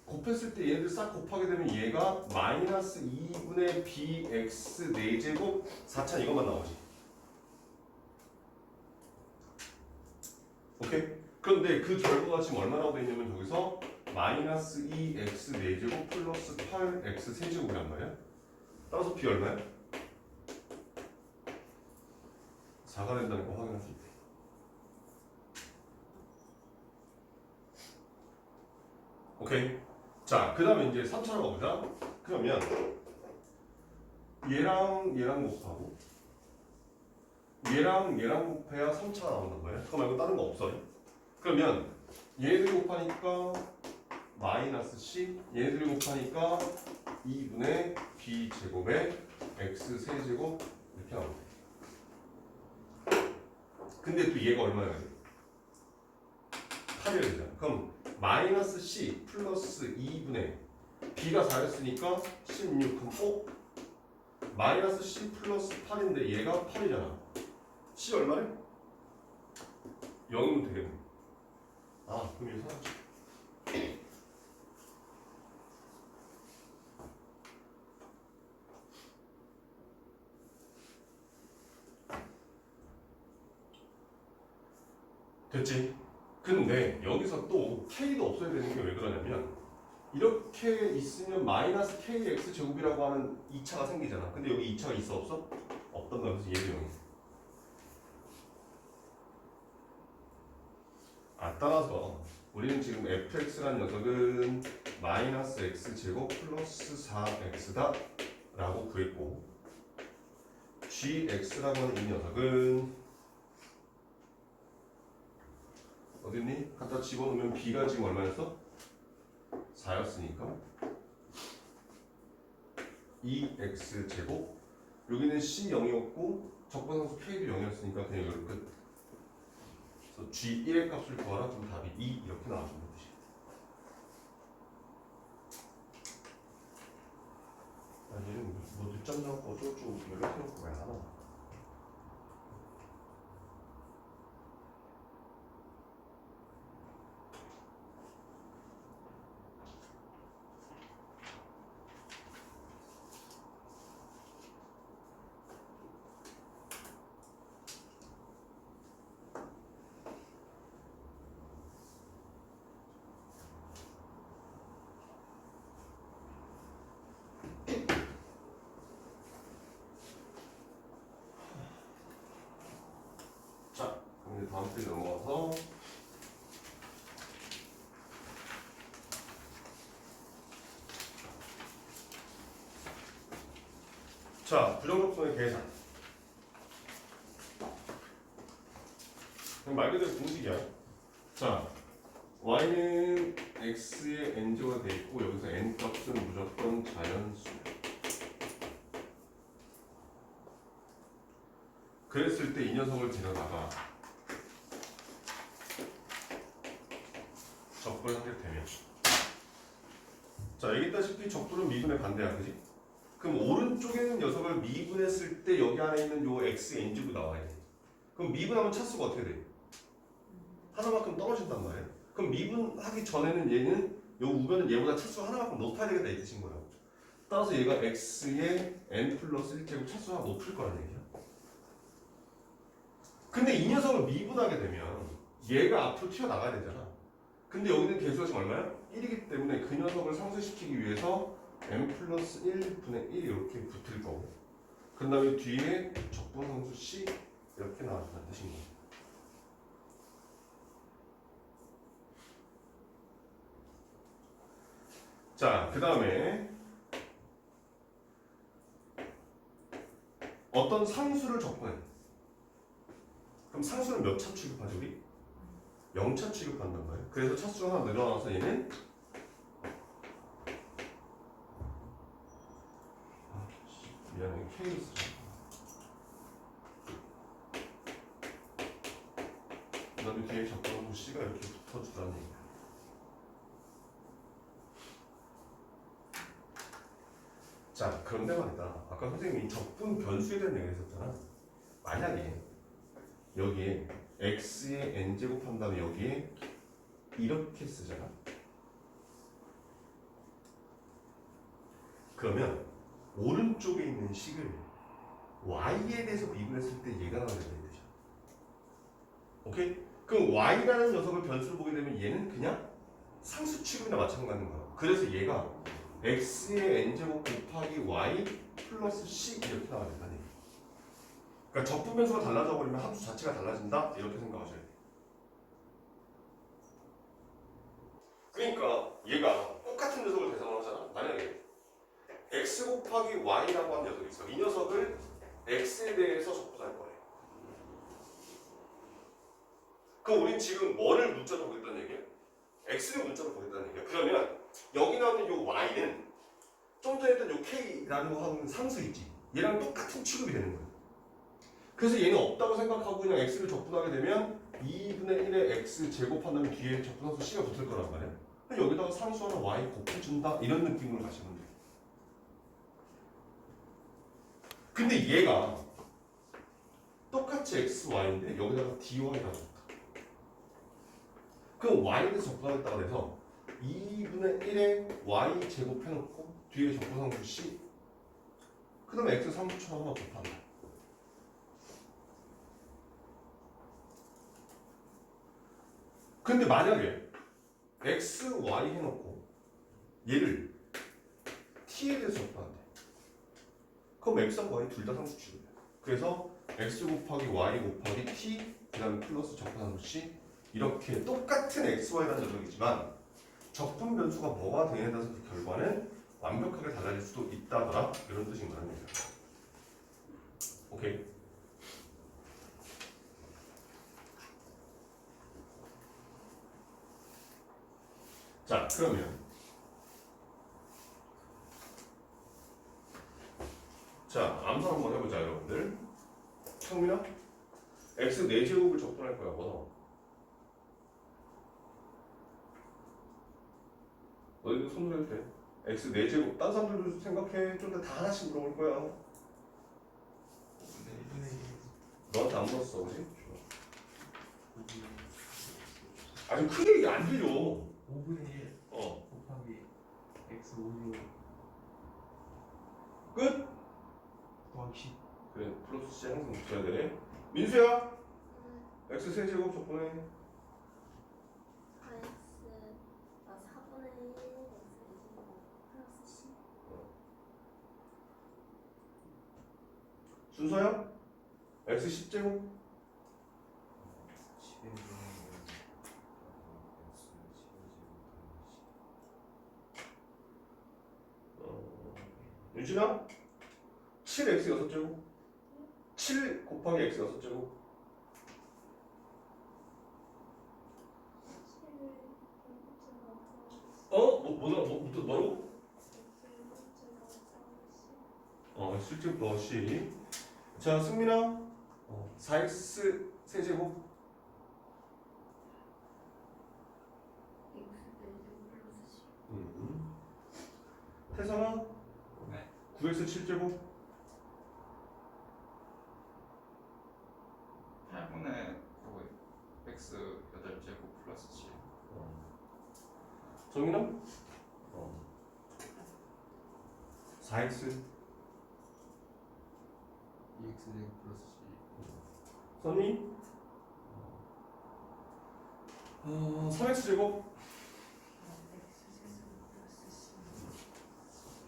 곱했을 때 얘네들 싹 곱하게 되면 얘가 마이너스 2분의 bx 4제곱 4차 이것만 나오지. 오케이? 그런데 그 결과가 지금 얼마라고 되어 있냐면 여기서 마이너스 2x 4제곱 플러스 8x 세제곱이란 말이야. 따라서 b 얼마야? 4가 된다는 거 확인할 수 있대. 오케이? 자, 그 다음에 이제 3차로 가보자. 그러면 얘랑 곱하고 얘랑 곱해야 3차가 나온단 말이야. 그거 말고 다른 거 없어. 그러면 얘네들 곱하니까 마이너스 c, 얘네들 곱하니까 2분의 b 제곱에 x 세제곱 이렇게 나오네. 근데 또 얘가 얼마야? 8이어야 되잖아. 그럼 마이너스 c 플러스 2분의 b가 4였으니까 16. 그럼 마이너스 c 플러스 8인데 얘가 8이잖아. c 얼마래? 0이면 되겠네. 그럼 이거 사라져. 됐지? 근데 여기서 또 k도 없어야 되는 게 왜 그러냐면 이렇게 있으면 마이너스 kx 제곱이라고 하는 2차가 생기잖아. 근데 여기 2차가 있어 없어? 없단 말이야. 그래서 얘도 0이야. 따라서 우리는 지금 fx라는 녀석은 마이너스 x 제곱 플러스 4x다 라고 구했고, gx라고 하는 이 녀석은 어딨니? 갖다 집어넣으면 b가 지금 얼마였어? 4였으니까 2x 제곱, 여기는 c 0이었고 적분상수 k도 0이었으니까 그냥 이걸 끝. 그래서 g1의 값을 구하라. 그럼 답이 2 이렇게 나와주는 뜻이야. 얘는 뭐 늦잠 자고 어쩌고저쩌고 연락해놓고 왜 안 하나? 다음 페이지 넘어가서 자, 부정적분의 계산. 그럼 말 그대로 공식이야. 자, y는 x의 n제곱가 돼 있고 여기서 n 값은 무조건 자연수. 그랬을 때 이 녀석을 데려다가 적분하게 되면, 자, 얘기했다시피 적분은 미분의 반대야, 그지? 그럼 오른쪽에 있는 녀석을 미분했을 때 여기 안에 있는 요 x n제곱 나와야 돼. 그럼 미분하면 차수가 어떻게 돼? 하나만큼 떨어진단 말이야. 그럼 미분하기 전에는 얘는 요 우변은 얘보다 차수 하나만큼 높아야 되겠다 이 뜻인 거야. 따라서 얘가 x의 n 플러스 1제곱 차수 하나 높을 거라는 얘기야. 근데 이 녀석을 미분하게 되면 얘가 앞으로 튀어나가야 되잖아. 근데 여기는 개수가 지금 얼마야? 1이기 때문에 그 녀석을 상쇄시키기 위해서 n 플러스 1분의 1 이렇게 붙을 거고, 그 다음에 뒤에 적분상수 c 이렇게 나와준다는 뜻인 거야. 자, 그 다음에 어떤 상수를 적분해. 그럼 상수는 몇 차 취급하죠 우리? 0차 취급한단 말이에요. 그래서 차수가 하나 늘어나서 얘는 미안해 K를 쓰자. 그 다음에 뒤에 적분하고 C가 이렇게 붙어주라는 얘기야. 자, 그런데 말이다. 아까 선생님이 적분 변수에 대한 얘기를 했었잖아. 만약에 여기에 x의 n제곱 한 다음에 여기에 이렇게 쓰잖아. 그러면 오른쪽에 있는 식을 y에 대해서 미분했을 때 얘가 나와야 되는 뜻이야. 오케이? 그럼 y라는 녀석을 변수로 보게 되면 얘는 그냥 상수 취급이나 마찬가지인 거야. 그래서 얘가 x의 n제곱 곱하기 y 플러스 c 이렇게 나와야 된다니. 그러니까 적분 변수가 달라져 버리면 함수 자체가 달라진다 이렇게 생각하셔야 돼. 그러니까 얘가 똑같은 녀석을 대상으로 하잖아. 만약에 x 곱하기 y라고 하는 녀석이 있어. 이 녀석을 x에 대해서 적분할 거래. 그럼 우린 지금 뭐를 문자로 보겠다는 얘기야? x를 문자로 보겠다는 얘기야. 그러면 여기 나오는 요 y는 좀 전에 했던 요 k라는 거 하는 상수 있지. 얘랑 똑같은 취급이 되는 거야. 그래서 얘는 없다고 생각하고 그냥 x를 적분하게 되면 2분의 1의 x 제곱한다면 뒤에 적분상수 c가 붙을 거란 말이야. 여기다가 상수 하나 y 곱해준다 이런 느낌으로 가시면 돼. 근데 얘가 똑같이 x, y인데 여기다가 dy라고 했다. 그럼 y에 대해서 적분하겠다고 해서 2분의 1의 y 제곱해놓고 뒤에 적분상수 c, 그 다음에 x 3초 하나 곱한다. 근데 만약에 x, y 해놓고 얘를 t에 대해서 적분한대. 그럼 x하고 y 둘 다 상수 취급이야. 그래서 x 곱하기 y 곱하기 t 그 다음에 플러스 적분상수 c 이렇게 똑같은 x, y라는 녀석이지만 적분 변수가 뭐가 되냐에 따라서 그 결과는 완벽하게 달라질 수도 있다더라 이런 뜻인 거란 얘기야. 오케이. 자, 그러면 자, 암산 한번 해보자 여러분들. 창민아, x 4제곱을 적분할 거야. 뭐 나와? 너희도 손으로 해도 돼. x 4제곱. 딴 사람들도 생각해. 좀 더 다 하나씩 물어볼 거야. 너한테 안 물었어, 그지? 아니 크게 얘기 안 들려. 5분의 1 곱하기 x 5로 끝? 더하기 10. 그래, 플러스 C 항상 붙여야 돼. 민수야, x 세제곱 적분해. x 4분의 1 x 플러스 10. 순서야? x 10제곱. 유진아? 7x 6제곱 7 곱하기 x 6제곱 뭐라고? 실제 것이 자 승민아 4x 세제곱 태성아 네. 9x 7제곱 8분의 9 x 8제곱 플러스 7 정민아 4x 2x제곱 플러스 c 선이 3x 제곱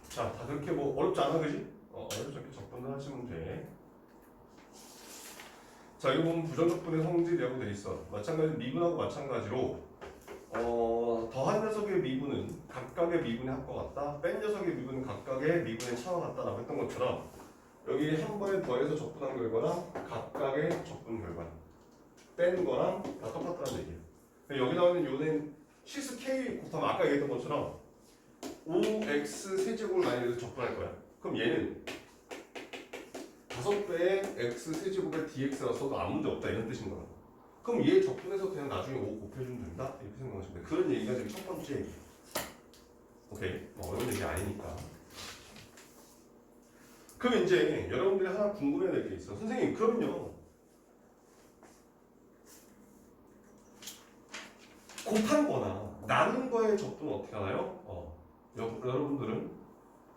자, 다 그렇게 뭐 어렵지 않아, 그지? 어렵지 않게 적분을 하시면 돼. 자, 이거 보면 부정적분의 성질이라고 돼 있어. 마찬가지 미분하고 마찬가지로 더한 녀석의 미분은 각각의 미분의 합과 같다. 뺀 녀석의 미분은 각각의 미분의 차와 같다라고 했던 것처럼 여기 한 번에 더해서 적분한 결과랑 각각의 적분 결과 뺀 거랑 다 똑같다는 얘기예요. 여기 나오는 요는 실수 k 곱하면 아까 얘기했던 것처럼 5x 세제곱을 많이 해서 적분할 거야. 그럼 얘는 5배의 x 세제곱의 dx라 써도 아무 문제 없다 이런 뜻인 거야. 그럼 얘 적분해서 그냥 나중에 5 곱해주면 된다? 이렇게 생각하시면 돼. 그런 얘기가 지금 첫 번째 얘기야. 오케이? 어려운 얘기 아니니까. 그럼 이제 여러분들이 하나 궁금해야 될 게 있어. 선생님 그럼요. 곱한 거나 나눈 거의 적분은 어떻게 하나요? 여러분들은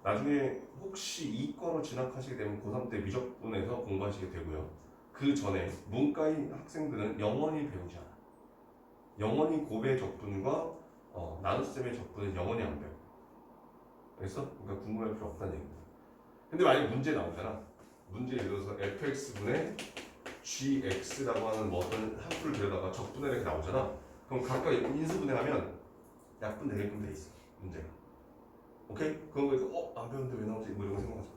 나중에 혹시 이과로 진학하시게 되면 고3 때 미적분에서 공부하시게 되고요. 그 전에 문과인 학생들은 영원히 배우지 않아. 영원히 곱의 적분과 나눗셈의 적분은 영원히 안 배워. 알겠어? 그러니까 궁금할 필요 없다는 얘기입니다. 근데 만약에 문제 나오잖아. 문제 예를 들어서 fx분의 gx라고 하는 어떤 함수를 들여다가 적분해 이렇게 나오잖아. 그럼 각각 인수분해하면 약분 되게끔 돼 있어. 문제가. 오케이? 그런 거니까 안 배웠는데 왜 나오지? 뭐 이런 거 생각하지.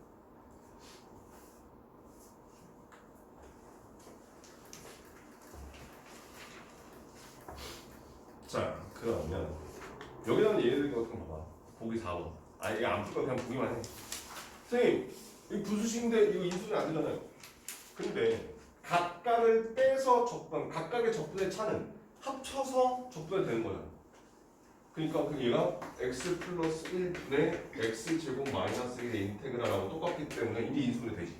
자, 그러면 여기 나오는 얘네들 같은 거 봐봐. 보기 4번. 이게 안 풀 거 그냥 보기만 해. 선생님, 이 부수식인데 이거 인수는 안 되잖아요. 근데 각각을 빼서 각각의 적분의 차는 합쳐서 적분이 되는 거잖아. 그러니까 얘가 x 플러스 1분의 x제곱 마이너스 1의 인테그랄하고 똑같기 때문에 이제 인수분해 되지.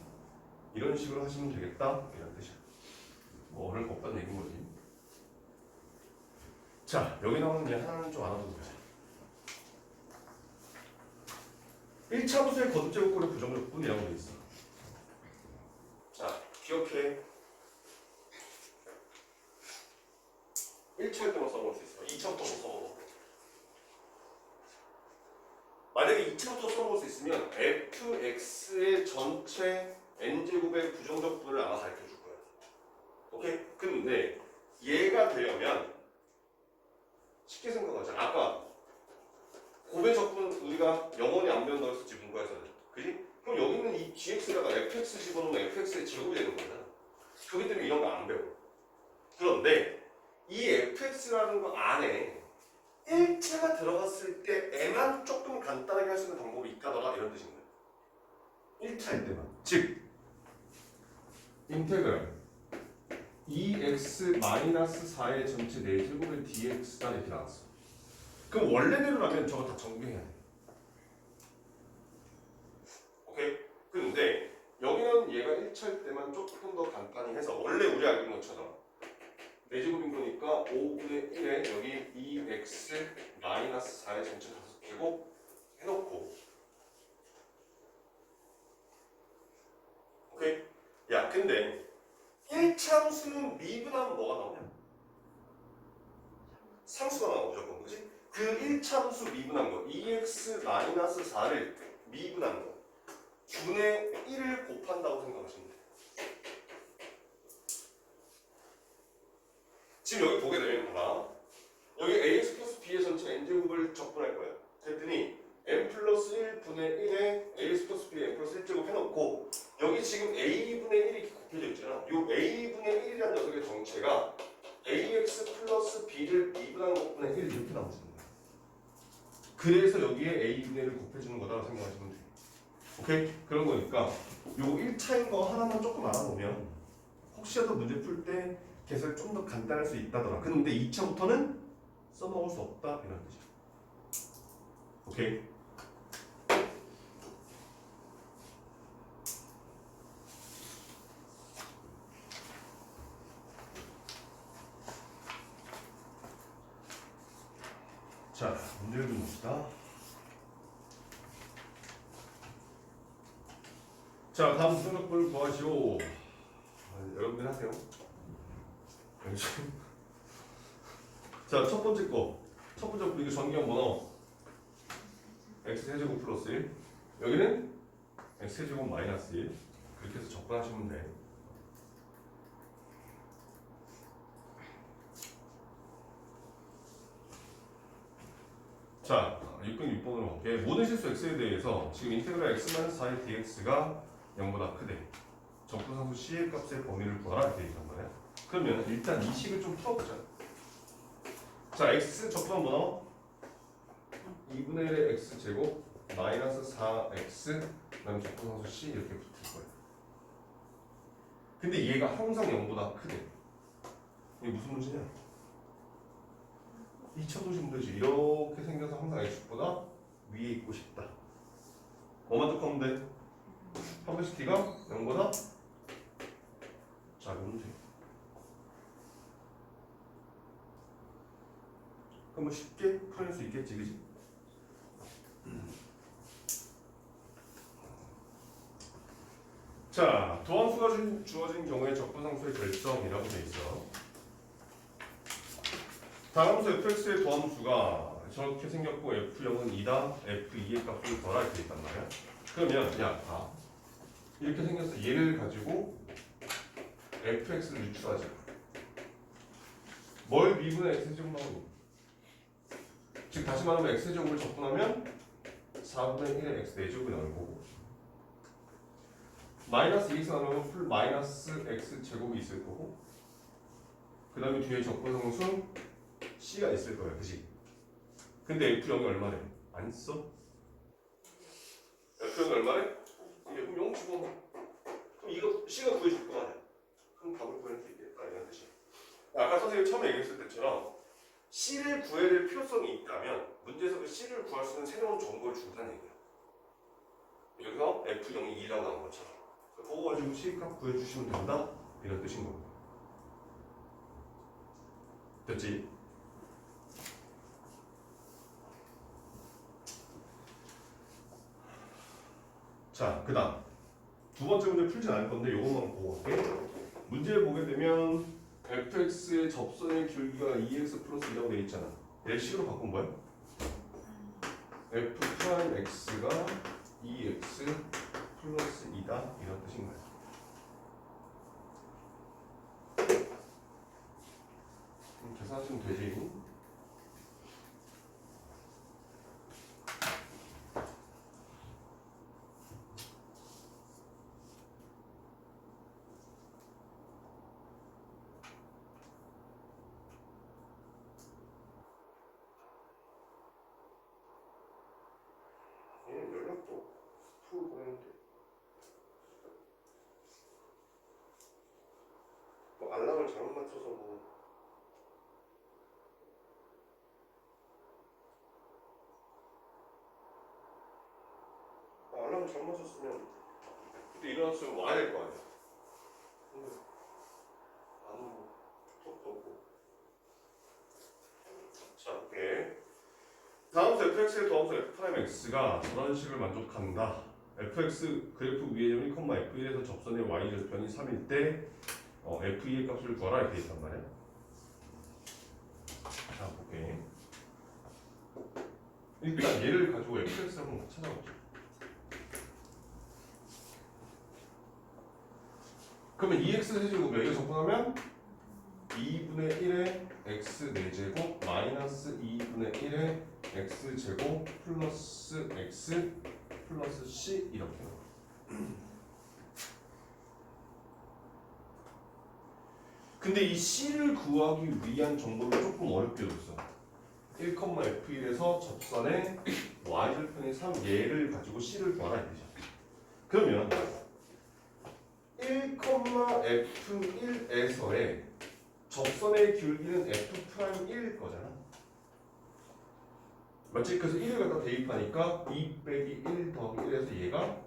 이런 식으로 하시면 되겠다 이런 뜻이야. 뭐 어려울 거 없다는 얘기인 거지. 자, 여기 나오는 얘 하나는 좀 알아두고 보자. 1차 함수의 거듭제곱꼴의 부정적분이라고 돼 있어. 자, 기억해. 1차일 때만 써볼 수 있어. 2차부터 못 써먹어. 만약에 2차부터 써볼 수 있으면 fx의 전체 n제곱의 부정적분을 아마 가르쳐 줄 거야. 오케이? 근데 얘가 되려면 쉽게 생각하자. 아까 곱의 적분 우리가 영원히 안 배운다고 했었지 문과에서는. 그지? 그럼 여기 있는 이 gx에다가 fx 집어넣으면 fx의 제곱이 되는 거잖아. 그렇기 때문에 이런 거 안 배워. 그런데 이 fx라는 거 안에 1차가 들어갔을 때에만 조금 간단하게 할 수 있는 방법이 있다더라 이런 뜻입니다. 1차일 때만. 즉 인테그랄 2x-4의 전체 4제곱의 dx가 이렇게 나왔어. 그럼 원래대로라면 저거 다 정리해야 돼. 오케이? 근데 여기는 얘가 1차일 때만 조금 더 간단히 해서 원래 우리 알고 있는 것처럼 4제곱인 거니까 5분의 1에 여기 2x-4의 전체 5제곱 해놓고 오케이? 야 근데 1차 함수는 미분하면 뭐가 나오냐? 상수가 나오고 무조건 그지? 그 1차 함수 미분한 거 2x-4를 미분한 거 분의 1을 곱한다고 생각하시면 돼. 지금 여기 보게 되면 봐봐. 여기 ax 플러스 b의 전체 n제곱을 적분할 거야. 그랬더니 n 플러스 1분의 1에 ax 플러스 b의 2분의 5분의 1 이렇게 나오시는 거예요. 그래서 여기에 a분의 1을 곱해주는 거다라고 생각하시면 돼요. 오케이? 그런 거니까 요거 1차인 거 하나만 조금 알아보면 혹시라도 문제 풀 때 개설 좀 더 간단할 수 있다더라. 근데 2차부터는 써먹을 수 없다 이런 뜻이야. 오케이? 자, 문제를 좀 봅시다. 자, 다음 수능적분을 구하시오. 여러분들 하세요. 자, 첫 번째 거. 첫 번째 거, 이거 전기형 번호. x세제곱 플러스 1. 여기는 x세제곱 마이너스 1. 그렇게 해서 접근하시면 돼. 자, 6번 6번으로 갈게. 모든 실수 x에 대해서 지금 인테그랄 x-4의 dx가 0보다 크대. 적분상수 c의 값의 범위를 구하라 이렇게 얘기한 거네. 그러면 일단 이 식을 좀 풀어보자. 자, x 적분 번호 2분의 1의 x제곱 마이너스 4x 그다음에 적분상수 c 이렇게 붙을 거야. 근데 얘가 항상 0보다 크대. 이게 무슨 문제냐? 2차 도시 문제지. 이렇게 생겨서 항상 x보다 위에 있고 싶다. 뭐만 적하면 돼? 퍼블리시티가 0보다 작으면 돼. 그럼 뭐 쉽게 풀어낼 수 있겠지, 그지? 자, 도함수가 주어진 경우에 적분상수의 결정이라고 돼 있어. 다함수 fx의 도함수가 저렇게 생겼고 f0은 2다, f2의 값을 더라 이렇게 있단 말이야. 그러면 야, 봐. 이렇게 생겼어. 얘를 가지고 fx를 유추하자. 뭘 미분의 x제곱 나오니? 즉 다시 말하면 x제곱을 적분하면 4분의 1의 x 4제곱이 나올 거고 마이너스 2x 나누면 풀 마이너스 x 제곱이 있을 거고 그 다음에 뒤에 적분상수 c가 있을 거야, 그지? 근데 f0이 얼마래? 안 써? f0이 얼마래? 이게 그럼 0 집어넣어. 그럼 이거 c가 구해줄 거 아니야? 그럼 답을 구할 수 있겠다 이런 뜻이야. 아까 선생님이 처음에 얘기했을 때처럼 c를 구해야 될 필요성이 있다면 문제에서 그 c를 구할 수 있는 새로운 정보를 준다는 얘기야. 여기서 f0이 2라고 나온 것처럼 그거 가지고 c값 구해주시면 된다 이런 뜻인 겁니다. 됐지? 자, 그 다음 두 번째 문제 풀진 않을 건데 이것만 보고 갈게. 문제를 보게 되면 fx의 접선의 길이가 2x 플러스 2라고 되어 있잖아. 얘를 식으로 바꾼 거야? f 프라임 x가 2x 플러스 2다 이런 뜻인 거야. 계산하시면 되지. 얘는 연락도 풀 보내는데 뭐 알람을 잘못 맞춰서 뭐 알람을 잘못 맞췄으면 그때 일어났으면 와야 될 거 아니야. 근데 안 오고 톡도 없고. 자, 오케이. 다음수 fx의 도함수 f'x가 저런 식을 만족한다. fx 그래프 위의 점 1, f1에서 접선의 y절편이 3일 때 f2의 값을 구하라 이렇게 있단 말이야. 자, 볼게. 일단 얘를 가지고 fx를 한번 찾아보자. 그러면 2x 세제곱 여기가 접근하면 2분의 1의 x 4제곱 마이너스 2분의 1의 x제곱 플러스 x 플러스 c 이렇게 그 근데 이 C를 구하기 위한 정보를 조금 어렵게 줬어. 1,f1에서 접선의 y절편이 3얘를 가지고 C를 구하라 이거죠. 그러면 1,f1에서의 접선의 기울기는 f'1일 거잖아. 맞지? 그래서 1을 갖다 대입하니까 2 빼기 1 더하기 1에서 얘가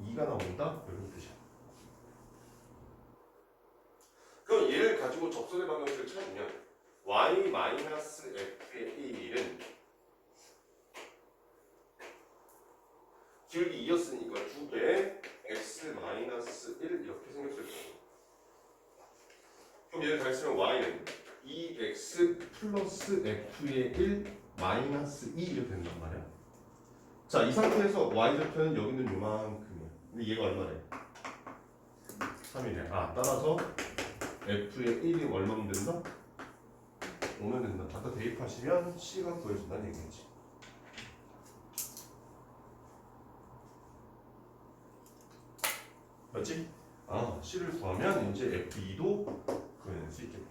2가 나온다? 이런 뜻이야. 그럼 얘를 가지고 접선의 방정식을 찾으면 y-f의 1은 기울기 2였으니까 2배 x-1 이렇게 생겼을 거고, 그럼 얘를 다 쓰면 y는 2x 플러스 f의 1 마이너스 2 이렇게 된단 말이야. 자, 이 상태에서 y절편은 여기 있는 요만큼이야. 근데 얘가 얼마래? 3이네. 아, 따라서 f의 1이 얼마면 된다? 5면 된다. 아까 대입하시면 C가 구해준다는 얘기지. 맞지? 아, C를 구하면 이제 F2도 구해낼 수 있겠네.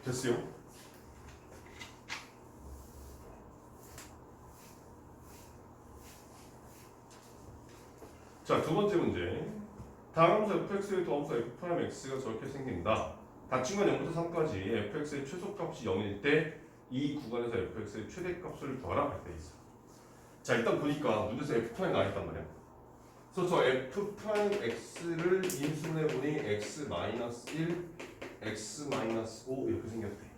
됐어요? 자, 두 번째 문제. 다음함수 fx의 더함수 f'x가 저렇게 생긴다. 닫힌 건 0부터 3까지 fx의 최소값이 0일 때 이 구간에서 fx의 최대값을 구하라 이렇게 돼 있어. 자, 일단 보니까 문제에서 f' 나와있단 말이야. 그래서 저 f'x를 인수분해 보니 x-1, x-5 이렇게 생겼대.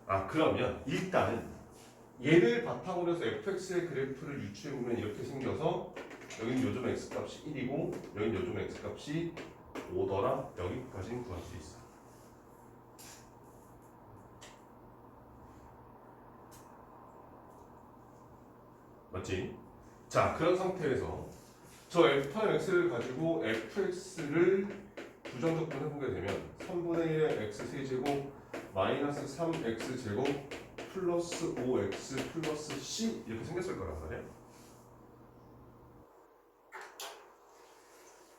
아, 그러면 일단은 얘를 바탕으로 해서 fx의 그래프를 유추해보면 이렇게 생겨서 여기는 요즘 x값이 1이고 여기는 요즘 x값이 5더라. 여기까지는 구할 수 있어. 맞지? 자, 그런 상태에서 저 f'(x를) 가지고 fx를 부정적분 해보게 되면 3분의 1의 x세제곱 마이너스 3x제곱 플러스 5x 플러스 c 이렇게 생겼을 거란 말이야.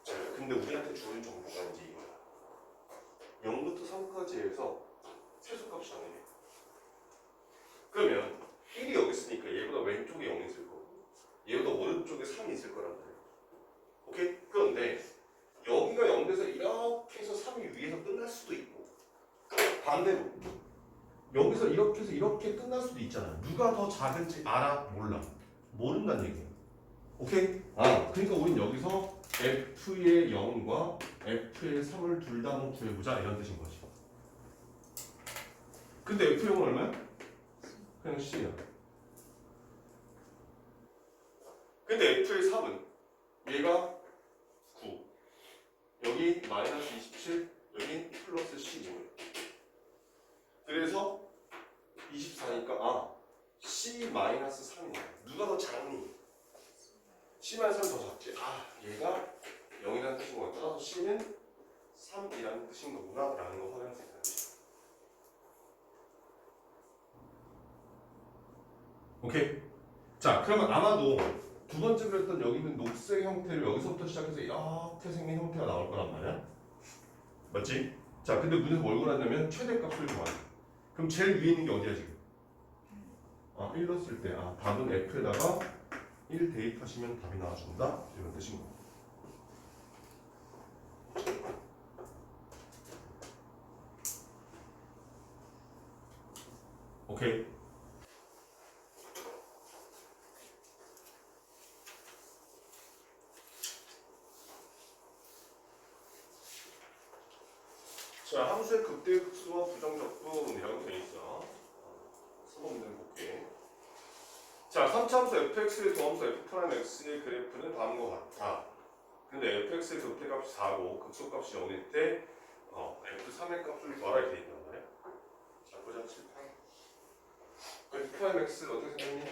자, 근데 우리한테 주는 정보가 이제 이거야. 0부터 3까지 해서 최소값이 정해져. 그러면 1이 여기 있으니까 얘보다 왼쪽에 0이 있을 거고 얘보다 오른쪽에 3이 있을 거란 말이야. 오케이? 그런데 여기가 0돼서 이렇게 해서 3이 위에서 끝날 수도 있고 반대로 여기서 이렇게 해서 이렇게 끝날 수도 있잖아. 누가 더 작은지 알아? 몰라. 모른다는 얘기야. 오케이? 아, 그러니까 우린 여기서 f의 0과 f의 3을 둘 다 한번 구해보자 이런 뜻인 거지. 근데 f의 0은 얼마야? 그냥 C야. 근데 f의 3은 얘가 9, 여기 마이너스 27, 여기 플러스 15. 그래서 24니까 아, C-3이야. 누가 더 작니? C-3이 더 작지. 아, 얘가 0이라는 뜻인 거야. 따라서 C는 3이라는 뜻인 거구나 라는 거 확인할 수 있다는 거지. 오케이? 자, 그러면 아마도 두 번째 그랬던 여기 있는 녹색 형태를 여기서부터 시작해서 이렇게 생긴 형태가 나올 거란 말이야. 맞지? 자, 근데 문제에서 뭘 구하냐면 최대값을 구하래. 그럼 제일 위에 있는 게 어디야 지금? 아, 1 넣었을 때 아, 답은 f에다가 1 대입하시면 답이 나와준다 이런 뜻인 거. 오케이. 자, 함수의 극대극수와 부정적분이라고 되어 있어. 수범들 볼게. 자, 3차 함수 fx의 도함수 f'x의 그래프는 다음과 같아. 근데 fx의 극대값이 4고 극소값이 0일 때 f3의 값을 구하라 이렇게 있단 말이야. 자, 보자. 7, 8. f'x 어떻게 생겼니?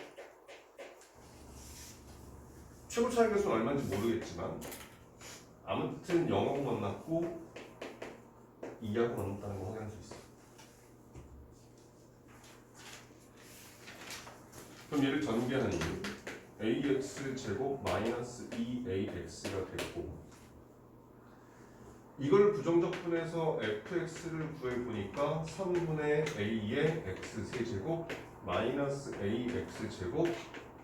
최고 차이값은 얼마인지 모르겠지만 아무튼 0하고 만났고 2하고 만났다는 거 확인할 수 있어. 그럼 얘를 전개하니 ax 제곱 마이너스 2ax가 됐고 이걸 부정적분해서 fx를 구해보니까 3분의 a의 x 세제곱 마이너스 ax 제곱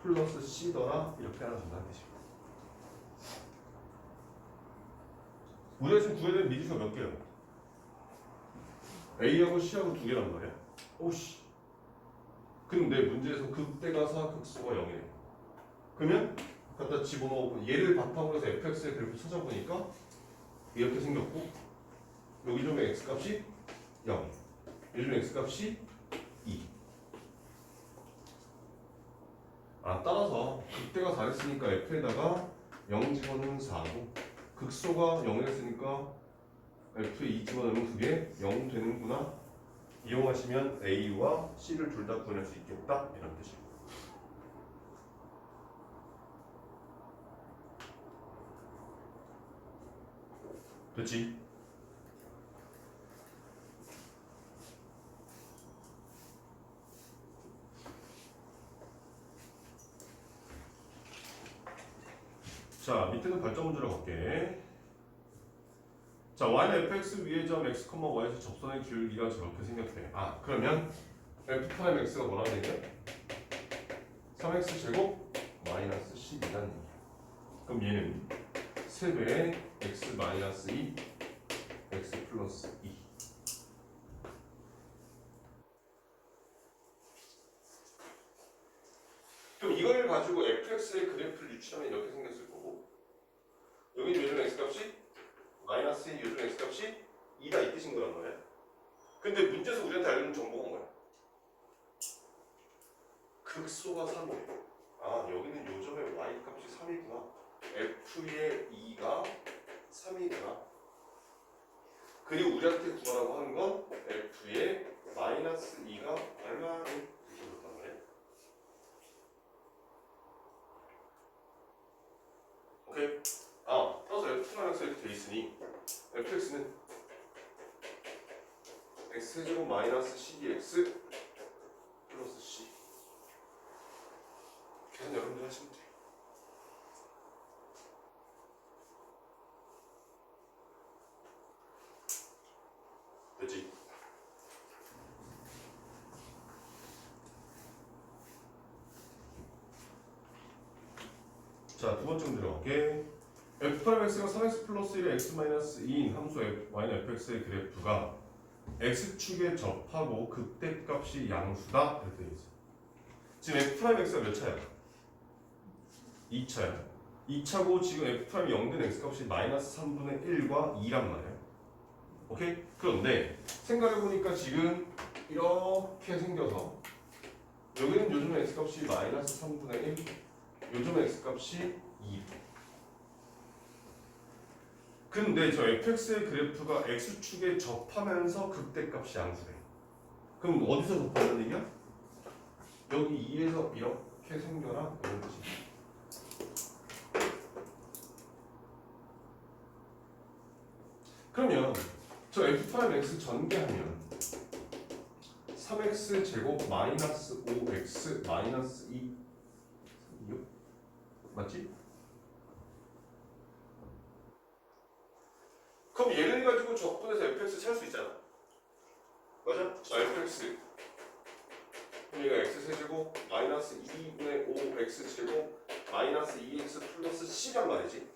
플러스 c더라 이렇게 하나 준다는 뜻입니다. 우리가 지금 구해야 되는 미지수가 몇 개야? a하고 c하고 두 개란 말이야. 오씨. 근데 문제에서 극대가 4 극소가 0이네. 그러면 갖다 집어넣고 얘를 바탕으로 해서 fx의 그래프 찾아보니까 이렇게 생겼고 여기 좀 x값이 0 요즘 x값이 2. 따라서 극대가 4랬으니까 f에다가 0 집어넣으면 4고 극소가 0이랬으니까 f에 2 집어넣으면 그게 0 되는구나. 이용하시면 a와 c를 둘 다 구해낼 수 있겠다 이런 뜻이에요. 됐지? 자, 밑에는 발전 문제로 갈게. 자, y는 fx 위의 점 x, y에서 접선의 기울기가 저렇게 생겼대. 그러면 f'(x가) 뭐라고 되냐? 3x 제곱 마이너스 12라는 얘기야. 그럼 얘는 3배의 x 마이너스 2, x 플러스 2. 그럼 이걸 가지고 fx의 그래프를 유출하면 이렇게 생겼을 거고 여기 요즘 x값이 마이너스 2, 요즘 x값이 2다 이 뜻인 거란 말이야. 근데 문제에서 우리한테 알려준 정보가 뭐야? 극소가 3이래. 여기는 요점의 y값이 3이구나. f의 2가 3이구나. 그리고 우리한테 구하라고 하는 건 f의 마이너스 2가 얼마를 뜻이었단 말이야. 오케이? 따라서 f-x가 이렇게 돼 있으니 fx는 x제곱 마이너스 12x 플러스 c. 계산 여러분들 하시면 돼. 됐지? 자, 두 번째 문제 들어갈게. f'(x가 3x 플러스 1의 x 마이너스 2인 함수 y는 fx의 그래프가 x축에 접하고 극대값이 양수다 이렇게 되어 있어. 지금 f'(x가 몇 차야? 2차야. 2차고 지금 f' 0 된 x값이 마이너스 3분의 1과 2란 말이야. 오케이? 그런데 생각해보니까 지금 이렇게 생겨서 여기는 요즘 x값이 마이너스 3분의 1, 요즘 x값이 2. 근데 저 fx의 그래프가 x축에 접하면서 극대값이 양수래. 그럼 어디서 접한다는 얘기야? 여기 2에서 이렇게 생겨라 이런 뜻이야. 그러면 저 f'(x) 전개하면 3x 제곱 마이너스 5x 마이너스 2 6 맞지? 그럼 얘를 가지고 적분해서 fx 찾을 수 있잖아. 맞아? fx 그럼 얘가 x 세제곱 마이너스 2분의 5x 제곱 마이너스 2x 플러스 c란 말이지.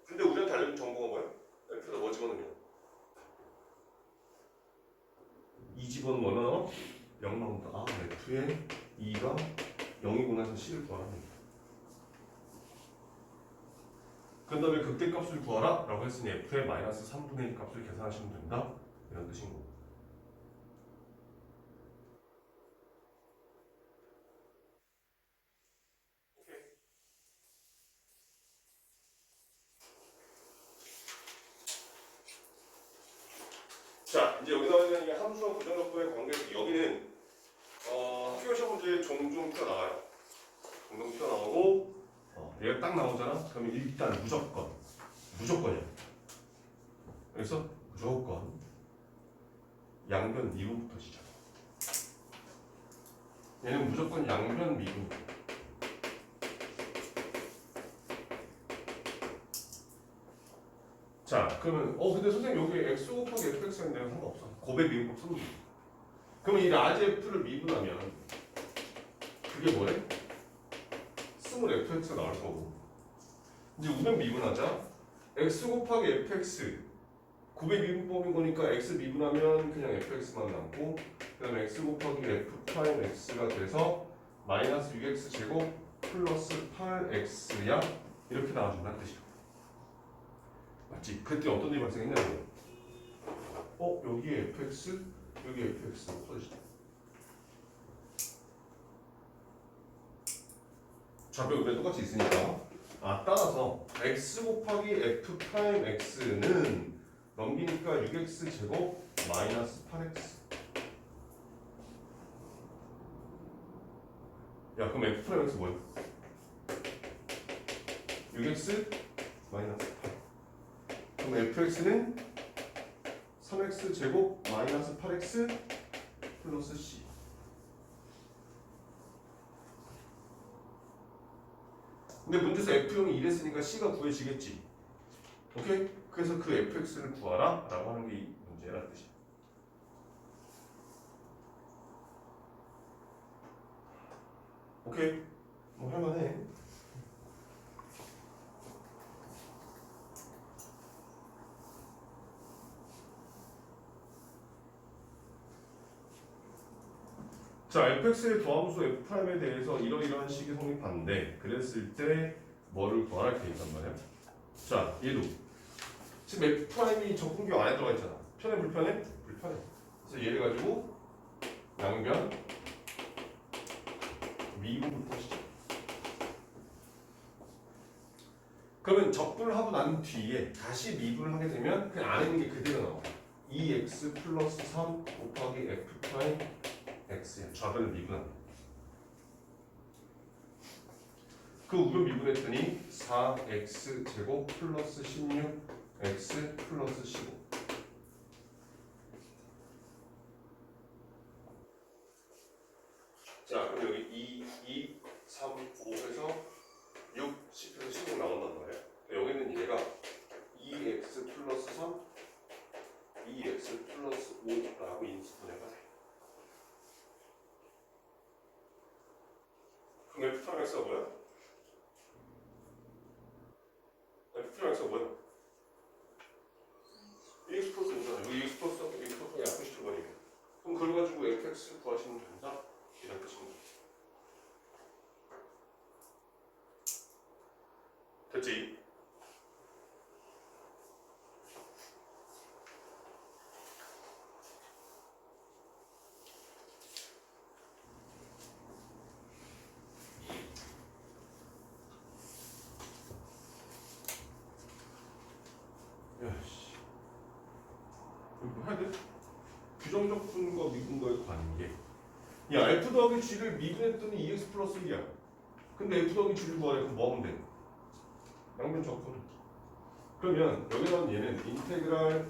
근데 우리한테 알려준 정보가 뭐야? f에다 뭐 집어넣으면 2 집어넣으면 얼마 나와? 0 나온다. f의 2가 0이구나 해서 c를 구하라는 얘기야. 그 다음에 극대값을 구하라 라고 했으니 f의 마이너스 3분의 1 값을 계산하시면 된다 이런 뜻인 거고. 오케이. 자, 이제 여기 나와 있는 이 함수와 부정적분의 관계에서 여기는 학교 시험 문제에 종종 튀어나와요. 종종 튀어나오고 얘가 딱 나오잖아. 그러면 일단 무조건이야. 그래서 무조건 양변 미분부터 시작. 얘는 무조건 양변 미분이야. 자, 그러면 근데 선생님 여기 x 곱하기 fx는 내가 상관없어. 곱의 미분법 쓰면 돼. 그러면 이 라지 f를 미분하면 그게 뭐래? 스몰 fx가 나올 거고. 이제 우변 미분하자. x 곱하기 fx 곱의 미분법인 거니까 x 미분하면 그냥 fx만 남고, 그 다음에 x 곱하기 f 프라임 x가 돼서 마이너스 6x 제곱 플러스 8x야 이렇게 나와준다는 뜻이야. 맞지? 그때 어떤 일이 발생했냐면 여기에 fx 여기 fx 없어지죠. 좌표 우변 똑같이 있으니까 따라서 x 곱하기 f 프라임 x는 넘기니까 6x 제곱 마이너스 8x. 야, 그럼 f 프라임 x 뭐야? 6x 마이너스 8. 그럼 fx는 3x 제곱 마이너스 8x 플러스 c. 근데 문제에서 f형이 이랬으니까 c가 구해지겠지. 오케이? 그래서 그 fx를 구하라 라고 하는 게 이 문제라는 뜻이야. 오케이? 뭐 할만해. 자, fx의 도함수 f'에 대해서 이러이러한 식이 성립하는데 그랬을 때 뭐를 구하라 돼 있단 말이야. 자, 얘도 지금 f'이 적분경 안에 들어가 있잖아. 편해 불편해? 불편해. 그래서 얘를 가지고 양변 미분부터 시작. 그러면 적분을 하고 난 뒤에 다시 미분을 하게 되면 그냥 안에 있는 게 그대로 나와. 2x 플러스 3 곱하기 f 프라임 x야. 좌변을 미분합니다. 그 우변 미분했더니 4x 제곱 플러스 16x 플러스 15. 자, 그럼 여기 2, 3, 5 해서 6, 10에서 16 나온단 말이야. 여기는 얘가 2x 플러스 3, 2x 플러스 5라고 인수분해가 돼. 그럼 f 프라임 x가 뭐야? f 프라임 x가 뭐야? 2x 플러스 5잖아. 여기 2x 플러스 3, 2x 플러스 약분시켜버리면. 그럼 그걸 가지고 fx 구하시면 된다? 이런 뜻입니다. 됐지? 야씨, 이거 뭐 해야 돼? 규정적 분과 미분과의 관계. 야, f 더하기 g를 미분했더니 2x 플러스 1이야. 근데 f 더하기 g를 구하래. 그럼 뭐 하면 돼? 양변 적분. 그러면 여기 나온 얘는 인테그랄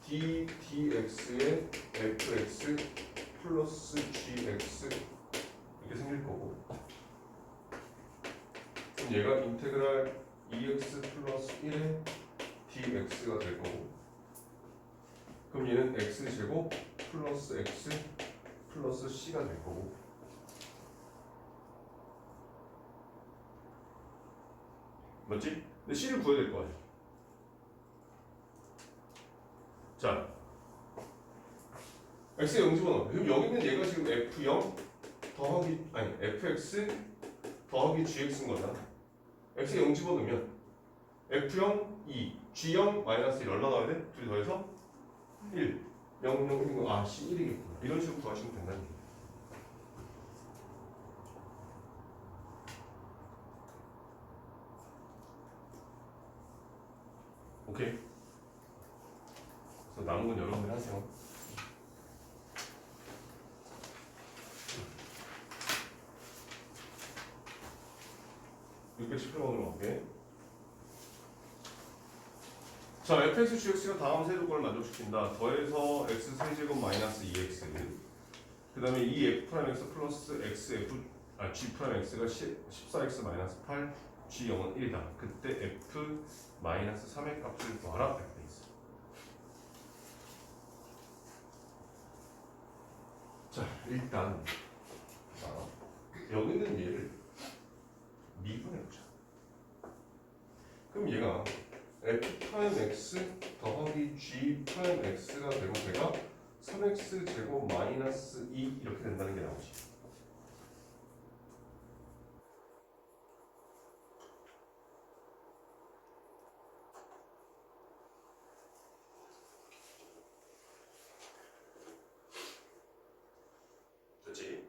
d dx의 fx 플러스 gx 이렇게 생길 거고, 그럼 얘가 인테그랄 2x 플러스 1의 dx가 될 거고, 그럼 얘는 x제곱 플러스 x 플러스 c가 될 거고, 맞지? 근데 c를 구해야 될 거 아니야. 자, x의 영집어넣어. 그럼 여기 있는 얘가 지금 f0 더하기 fx 더하기 gx인 거잖아. x의 영집어넣으면 f0 2, g0 마이너스 1 얼마 나와야 돼? 둘이 더해서 1, 0, 0, 1, 0, c 1이겠구나. 이런 식으로 구하시면 된다는 얘기야. 오케이. 그래서 남은 건 여러분들 하세요. 이렇게 18번으로 갈게. 자, fx, gx가 다음 세 조건을 만족시킨다. 더해서 x 세제곱 마이너스 2x. 그 다음에 2f 프라임 x 플러스 x f g 프라임 x가 14x 마이너스 8, G0은 1이다. 그때 F 마이너스 3의 값을 구하라 이렇게 돼 있어. 자 일단 여기 있는 얘를 미분해보자. 그럼 얘가 F 프라임 X 더하기 G 프라임 X가 되고 걔가 3X 제곱 마이너스 2 이렇게 된다는 게 나오지. 그렇지?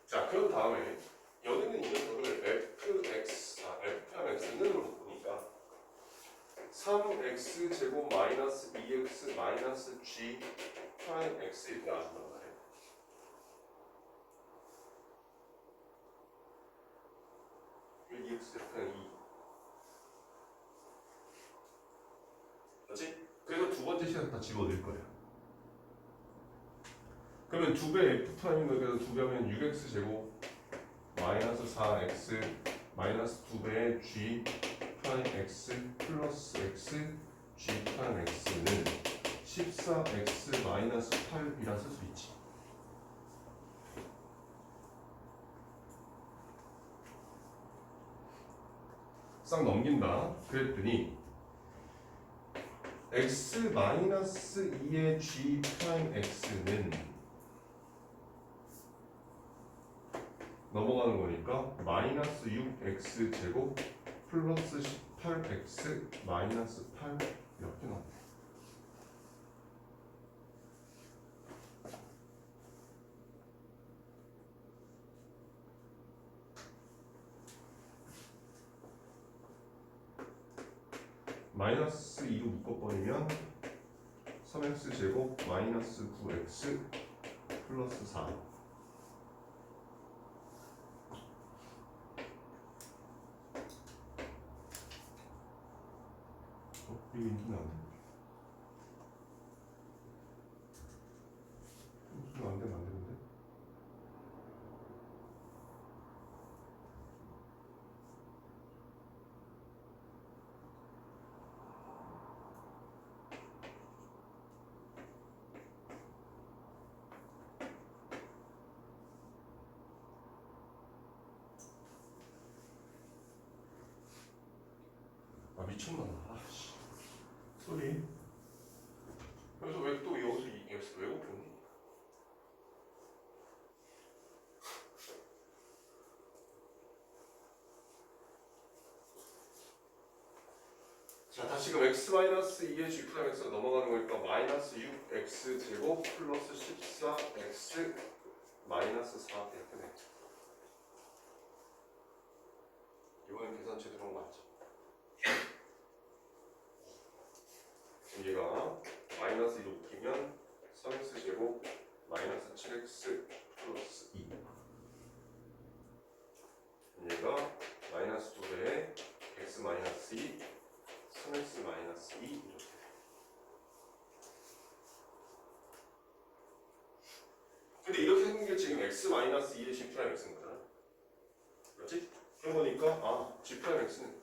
자 그런 다음에 여기 있는 이 녀석을 F'X는 보니까 3x 제곱 마이너스 2x 마이너스 g 프라임 x 이렇게 나와준단 말이에요. 이 2x 그냥 2. 그렇지? 그래서 두 번째 시간 다 집어넣을 거예요. 그러면 2배 f 프라임인 거에서 2배 하면 6x 제곱 마이너스 4x 마이너스 2배의 g 프라임 x 플러스 x g 프라임 x는 14x 마이너스 8이라 쓸 수 있지. 싹 넘긴다. 그랬더니 x 마이너스 2의 g 프라임 x는 넘어가는 거니까 마이너스 6x 제곱 플러스 18x 마이너스 8 이렇게 나와요. 마이너스 2로 묶어버리면 3x 제곱 마이너스 9x 플러스 4. 이거 인수는 안 돼? 인수는 안 되면 안 되는데? 아 미쳤나? 아씨 쏘리. 그래서 왜 또 여기서 왜 곱했니? 자 다시금 x-2의 g 프라임 x가 넘어가는 거니까 마이너스 6x 제곱 플러스 14x 마이너스 4 이렇게 돼. 이번엔 계산 제대로 한 거 맞죠? 얘가 마이너스 2로 웃기면 3x 제곱 마이너스 7x 플러스 2. 얘가 마이너스 2배에 x 마이너스 2 3x 마이너스 2 이렇게 돼. 근데 이렇게 생긴 게 지금 x 마이너스 2의 g 프라임 x인 거잖아. 그렇지? 그러니까 g 프라임 x는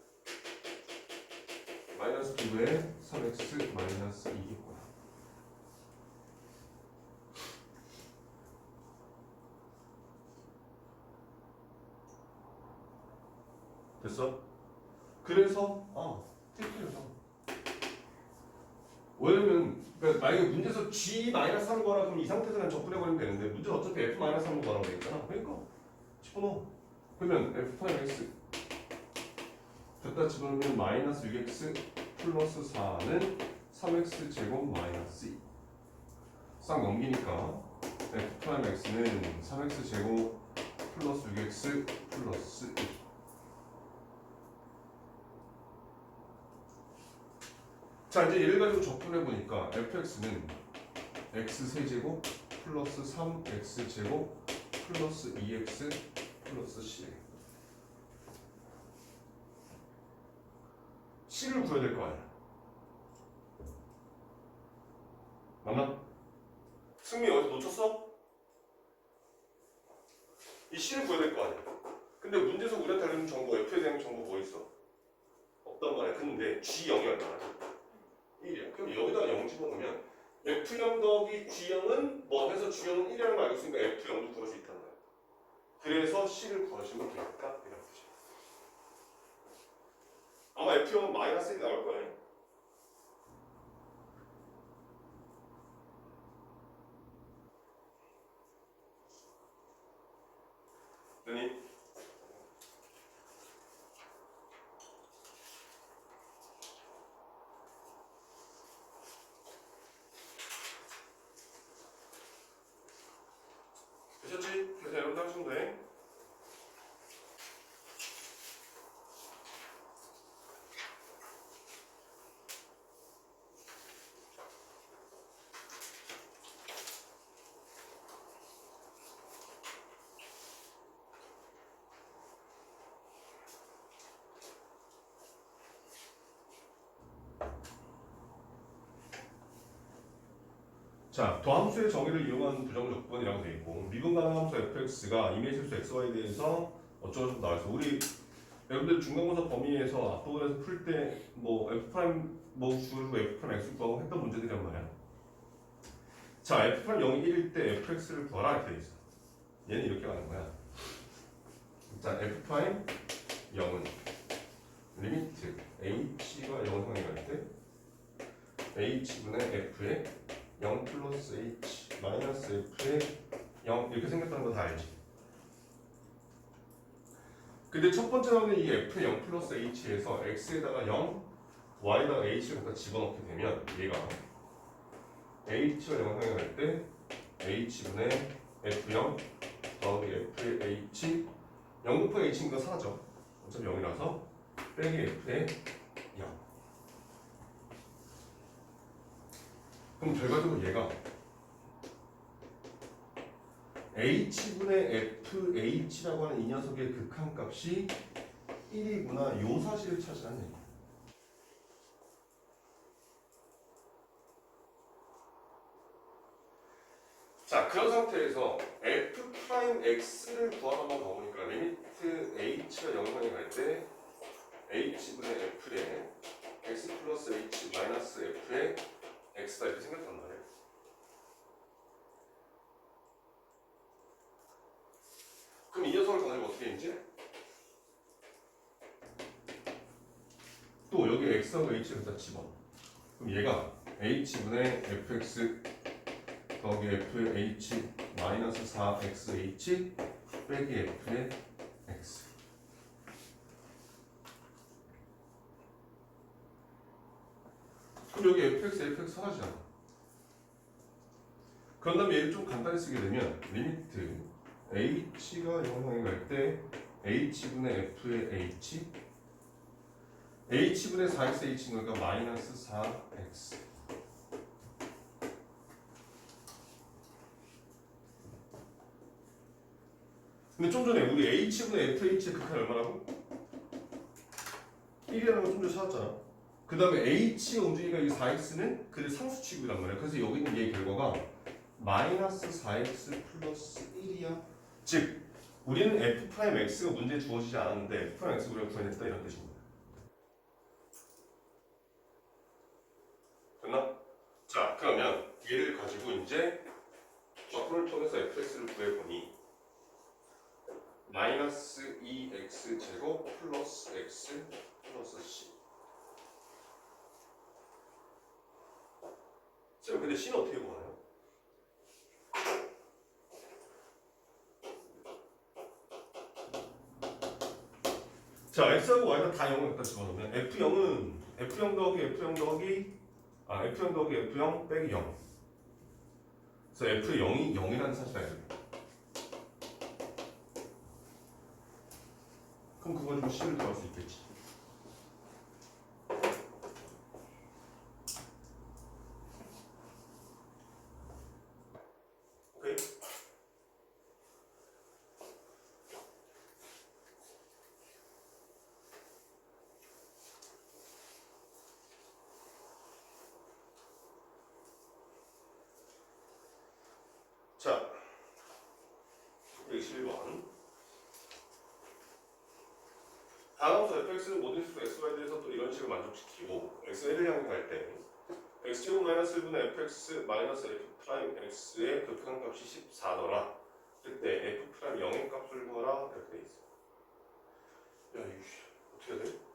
마이너스 2배에 3x 마이너스 2겠구나. 됐어? 그래서 틀려서 왜냐면 그러니까 만약에 문제에서 g 마이너스 3 거라 그럼 이 상태에서 그냥 적분해버리면 되는데 문제는 어차피 f 마이너스 3 거라고 되겠잖아. 그러니까 집어넣어. 그러면 f 프라임 x 됐다 집어넣으면 마이너스 6x 플러스 4는 3x 제곱 마이너스 2. 싹 넘기니까 f 프라임 x는 3x 제곱 플러스 6x 플러스 2. 자 이제 얘를 가지고 적분해보니까 fx는 x 세제곱 플러스 3x 제곱 플러스 2x 플러스 c. c를 구해야 될 거 아니야. 맞나? 승미 어디 놓쳤어? 이 c를 구해야 될 거 아니야. 근데 문제에서 우리한테 알려준 정보 f에 대한 정보 뭐 있어? 없단 말이야. 근데 G0이 얼마나? 1이야. 그럼 여기다가 0 집어넣으면 F0 더하기 G0은 뭐 해서 G0은 1이라는 걸 알고 있으니까 F0도 구할 수 있다는 거야. 그래서 C를 구하시면 되니까 이런 뜻이야. 아마 F0은 마이너스 1이 나올 거예요. 되니? 되셨지? 그래서 여러분들 하시면 돼. 자, 더함수의 정의를 이용한 부정적분이라고 되어 있고 미분 가능한 함수 fx가 임의 실수 xy에 대해서 어쩌고저쩌고 나와서 우리 여러분들 중간고사 범위에서 앞부분에서 풀 때 뭐 f 프라임 뭐 구하고 f 프라임 x 구하고 했던 문제들이란 말이야. 자, f 프라임 0이 1일 때 fx를 구하라 이렇게 돼 있어. 얘는 이렇게 가는 거야. 자, f 프라임 0은 리미트 h가 0을 향해 갈 때 h분의 f의 0 플러스 h 마이너스 f의 0 이렇게 생겼다는 거 다 알지? 근데 첫 번째 나오는 이 f의 0 플러스 h에서 x에다가 0, y에다가 h를 갖다 집어넣게 되면 얘가 h가 0을 향해 갈 때 h분의 f0 더하기 f의 h 0 곱하기 h니까 사라져. 어차피 0이라서 빼기 f의 0. 그럼 결과적으로 얘가 h분의 fh라고 하는 이 녀석의 극한값이 1이구나 요 사실을 찾으라는 얘기야. 자, 그런 상태에서 f'x를 구하라고 나오니까 리미트 h가 0을 갈 때 h분의 f에 x 플러스 h 마이너스 f에 x가 이렇게 생겼단 말이야. 그럼 이 녀석을 가지고 어떻게 이제 또 여기 x하고 h를 갖다 집어. 그럼 얘가 h분의 fx 더하기 fh 마이너스 4xh 빼기 f의 x. 그럼 여기 fx 사라지잖아. 그런 다음에 얘를 좀 간단히 쓰게 되면 리미트 h가 0을 향해 갈 때 h분의 f의 h h분의 4xh니까 마이너스 4x. 근데 좀 전에 우리 h분의 fh의 극한이 얼마라고? 1이라는 걸 좀 전에 찾았잖아. 그 다음에 h가 움직이니까 이 4x는 그 상수치고란 말이야. 그래서 여기 있는 얘 결과가 마이너스 4x 플러스 1이야. 즉 우리는 f'x가 문제에 주어지지 않았는데 f'x가 우리가 구해냈다 이런 뜻입니다. 됐나? 자, 그러면 얘를 가지고 이제 적분을 통해서 fx를 구해보니 마이너스 2x 제곱 플러스 x 플러스 c. 자, 근데 c는 어떻게 구하나요? 자, x하고 y가 다 0을 갖다 집어넣으면 f0 더하기 f0 더하기 f0 더하기 f0 빼기 0. 그래서 f의 0이 0이라는 사실을 알게 돼. 그럼 그거 가지고 c를 구할 수 있겠지. 오케이? 자, 121번. 다음부터 fx는 모든 수수 xy에 대해서 또 이런 식으로 만족시키고 x가 1을 향해 갈 때 x제곱 마이너스 1분의 fx 마이너스 f 프라임 x의 극한값이 14더라. 그때 f 프라임 0의 값을 구하라 이렇게 돼 있어. 야 이거 어떻게 해야 돼?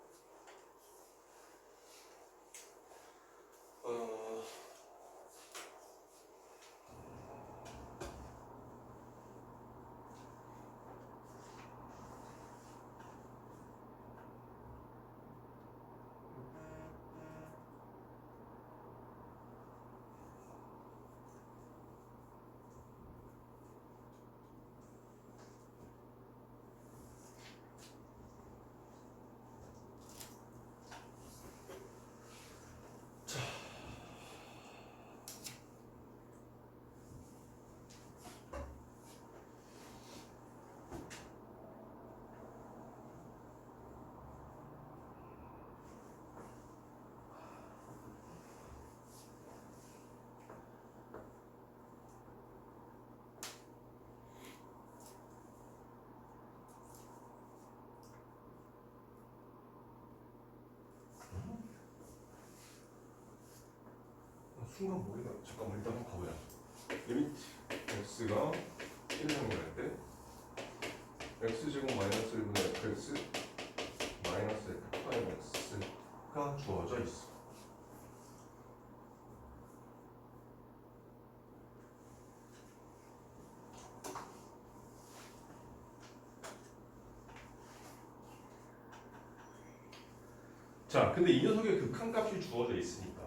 순간 머리가 잠깐만 일단 한번 가보자. 리미트 x가 1을 향해 갈 때 x제곱 마이너스 1분의 fx 마이너스 f 프라임 x가 주어져 있어. 자, 근데 이 녀석의 극한값이 주어져 있으니까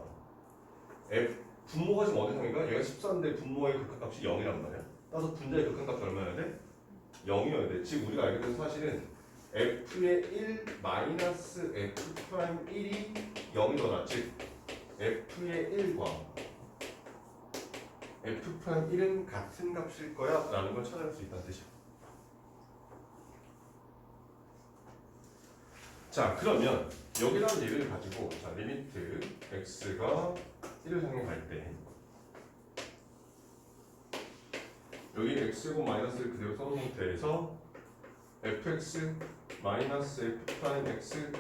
f 분모가 지금 어디 상인가? 얘가 14인데 분모의 극한값이 0이란 말이야. 따라서 분자의 극한값이 얼마여야 돼? 0이어야 돼. 지금 우리가 알게 된 사실은 f의 1 마이너스 f 프라임 1이 0이더라. 즉 f의 1과 f 프라임 1은 같은 값일 거야 라는 걸 찾아낼 수 있다는 뜻이야. 자, 그러면 여기라는 예를 가지고 자 리미트 x가 1을 향해 갈 때 여기 x제곱 마이너스를 그대로 써놓은 상태에서 fx 마이너스 f 프라임 x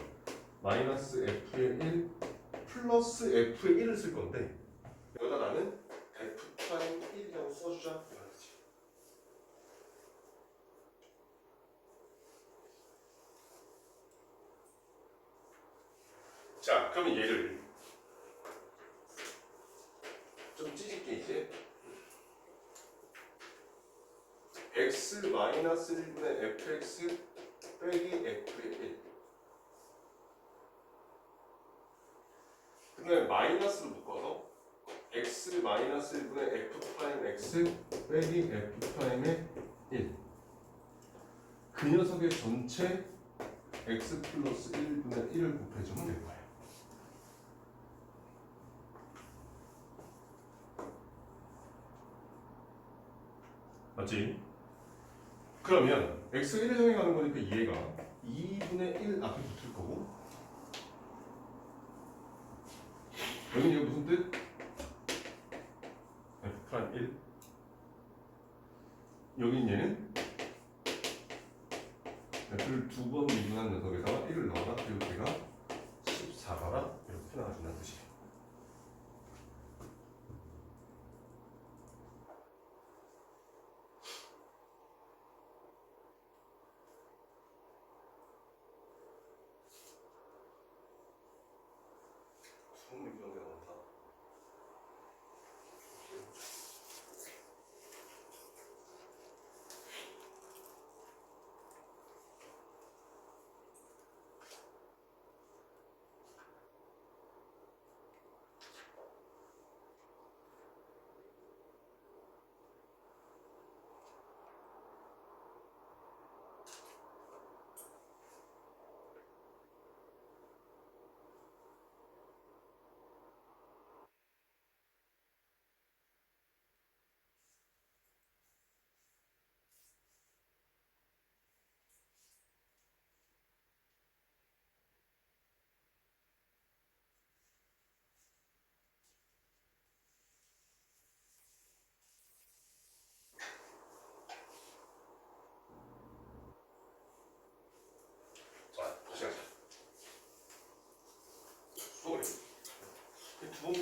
마이너스 f의 1 플러스 f의 1을 쓸 건데 여기다 나는 f 프라임 1이라고 써주자 이런 거지. 자, 그러면 얘를 좀 찢을게 이제. x 마이너스 1분의 fx 빼기 f의 1. 근데 마이너스로 묶어서 x 마이너스 1분의 f 프라임 x 빼기 f 프라임의 1. 그 녀석의 전체 x 플러스 1분의 1을 곱해주면 될 거야. 맞지? 그러면 x가 1을 향해 가는 거니까 얘가 2분의 1 앞에 붙을 거고 여기는 이거 무슨 뜻? f 프라임 1 여긴 얘는 f를 두 번 미분한 녀석에다가 1을 넣어라 그리고 걔가 14가라 이렇게 나와준다는 뜻이에요. 수능 문제가 많다.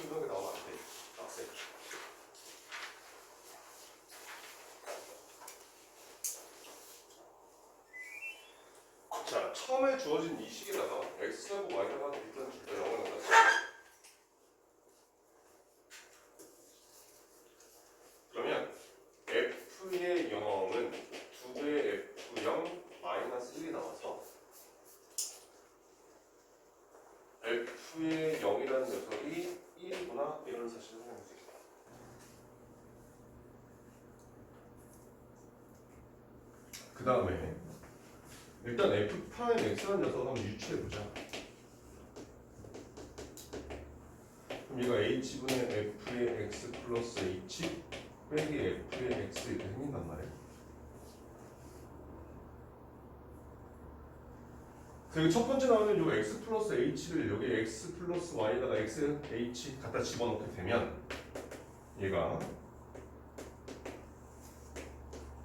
이런 게 나오면 안 돼. 빡세. 자, 처음에 주어진 이 식에다가 x하고 y가 일단 둘 다 0을 넣었어. 그러면 f의 0은 2배의 f0 마이너스 1이 나와서 f의 0이라는 녀석이 1이구나 이런 사실을 확인할 수 있다. 그 다음에 일단 f'x라는 녀석을 한번 유추해보자. 그럼 이거 h분의 f의 x 플러스 h 빼기 f의 x 이렇게 생긴단 말이에요. 그래서 첫 번째 나오는 요 x 플러스 h를 여기 x 플러스 y에다가 x, h 갖다 집어넣게 되면 얘가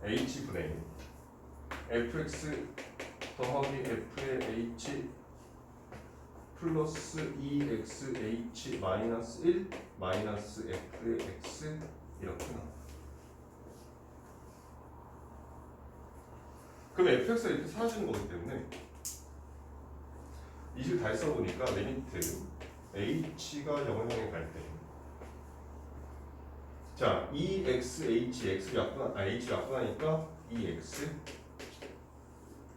h분의 fx 더하기 f의 h 플러스 2xh 마이너스 1 마이너스 f의 x 이렇게 나와. 그럼 fx가 이렇게 사라지는 거기 때문에 이 식을 다 써보니까 리미트 h가 0을 향해 갈 때 자, 2xh, x를 약분하니까 2x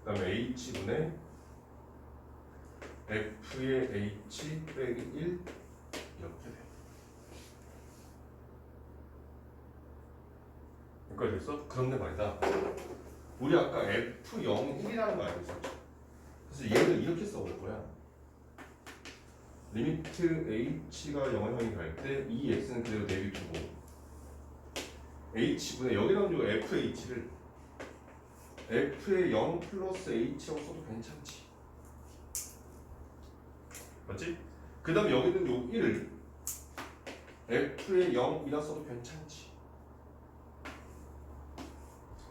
그 다음에 h분의 f의 h 빼기 1 이렇게 돼. 여기까지 됐어? 그런데 말이다. 우리 아까 f0, 1이라는 거 알고 있었죠? 그래서 얘를 이렇게 써볼 거야. 리미트 h가 0을 향해 갈 때 2x는 그대로 내비두고 h분의 여기 나온 요 fh를 f의 0 플러스 h라고 써도 괜찮지. 맞지? 그 다음에 여기 있는 요 1을 f의 0이라 써도 괜찮지.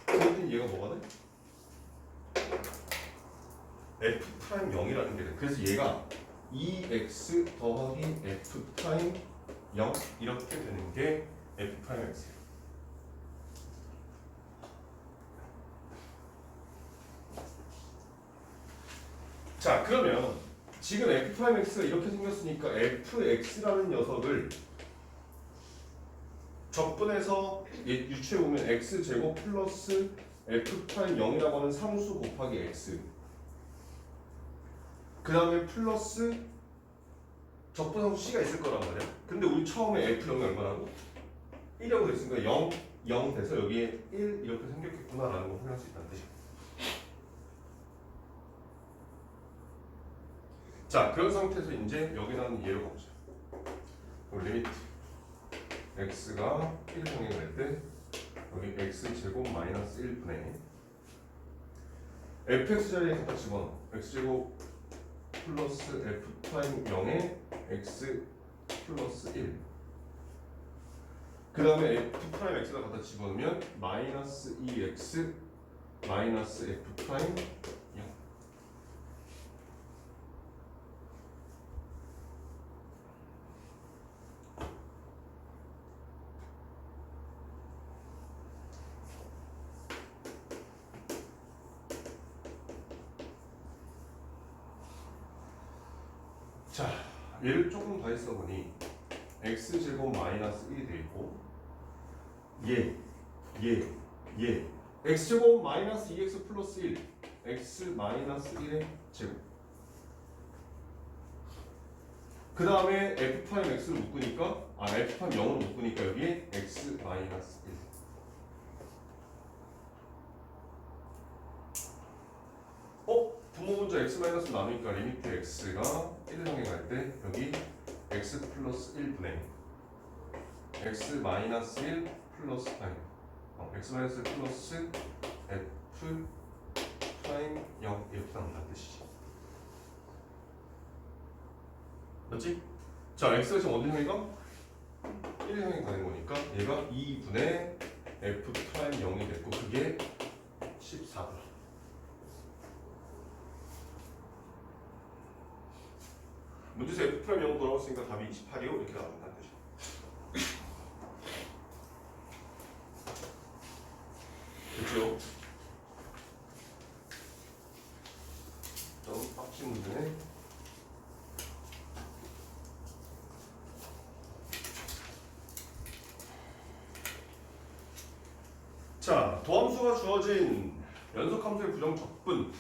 그랬더니 얘가 뭐가 돼? f 프라임 0이라는 게 돼. 그래서 얘가 2x 더하기 f 프라임 0 이렇게 되는 게 f 프라임 x예요. 자, 그러면 지금 f 프라임 x가 이렇게 생겼으니까 fx라는 녀석을 적분해서 유추해 보면 x 제곱 플러스 f 프라임 0이라고 하는 상수 곱하기 x 그 다음에 플러스 적분상수 c가 있을 거란 말이야. 근데 우리 처음에 f0이 얼마라고? 1이라고 됐으니까 0, 0 돼서 여기에 1 이렇게 생겼겠구나라는 걸 확인할 수 있다는 뜻이야. 자, 그런 상태에서 이제 여기 나오는 예로 가보자. 그럼 리미트 x가 1을 향해 갈 때 여기 x 제곱 마이너스 1분의 fx 자리에 갖다 집어넣어. x 제곱 플러스 f 프라임 0에 x 플러스 1. 그 다음에 f 프라임 x가 갖다 집어넣으면 마이너스 2x 마이너스 f 프라임 0. 자, 얘를 조금 더 했어보니 x제곱 마이너스 1이 되있고 얘 x제곱 마이너스 2x 플러스 1 x 마이너스 1의 제곱 그 다음에 f 프라임 x를 묶으니까 f 프라임 0으로 묶으니까 여기에 x 마이너스 1 부모분자 x 마이너스 나누니까 리미트 x가 1을 향해 갈 때 여기 x 플러스 1분의 x 마이너스 1 플러스 x 마이너스 1 플러스 f 프라임 0 이렇게 나온다는 뜻이지. 맞지? 자, x가 지금 어디 향해 가? 1을 향해 가는 거니까 얘가 2분의 f 프라임 0이 됐고 그게 14다. 문제에서 f 프라임 0 돌아왔으니까 답이 28이요 이렇게 나온다는 뜻이죠. 자, 도함수가 주어진 연속함수의 부정적분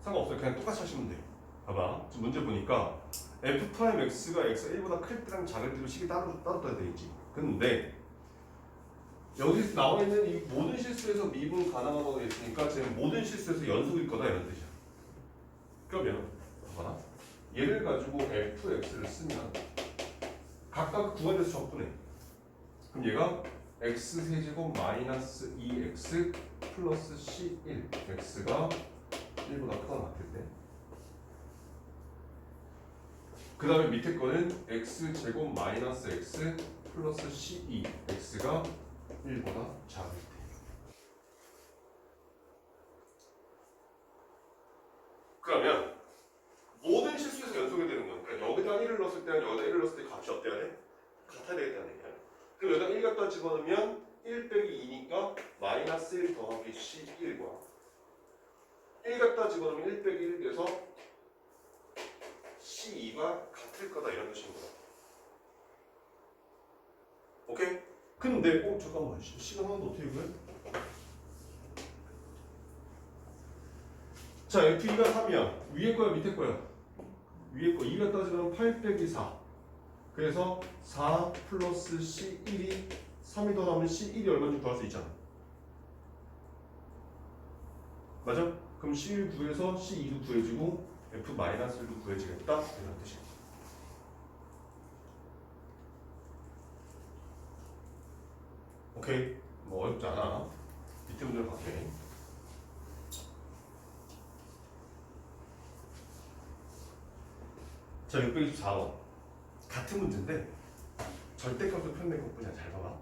상관없어요. 그냥 똑같이 하시면 돼요. 봐봐. 지금 문제 보니까 f'(x가 x가 1보다 클 때랑 작을 때로 식이 따로 떠야 되겠지. 근데 여기 나와 있는 이 모든 실수에서 미분 가능하다고 했으니까 지금 모든 실수에서 연속일 거다 이런 뜻이야. 그러면 봐봐. 얘를 가지고 fx를 쓰면 각각 구간에서 적분해. 그럼 얘가 x세제곱 마이너스 2x 플러스 c1 x가 1보다 크거나 같을 때. 그 다음에 밑에 거는 x제곱 마이너스 x 플러스 c2 x가 1보다 작을 때. 그러면 모든 실수에서 연속이 되는 거니까 그러니까 여기다 1을 넣었을 때랑 여기다 1을 넣었을 때 값이 어때야 돼? 같아야 되겠다는 얘기야. 그럼 여기다 1 갖다 집어넣으면 1 빼기 2니까 마이너스 1 더하기 c1과 1 갖다 집어넣으면 1 빼기 1 돼서 c2가 같을 거다 이런 뜻인 거야. 오케이? 근데 잠깐만 시간 하나도 어떻게 구해? 자 f2가 3이야. 위에 거야 밑에 거야? 위에 거 2 갖다 집어넣으면 8 빼기 4 그래서 4 플러스 c1이 3이 더 나오면 c1이 얼마인지 구할 수 있잖아. 맞아? 그럼 c1 구해서 c2도 구해지고 f-1도 구해지겠다 이런 뜻이야. 오케이? 뭐 어렵지 않아. 밑에 문제를 볼게. 자 624번 같은 문제인데 절대값을 표현된 것뿐이야. 잘 봐봐.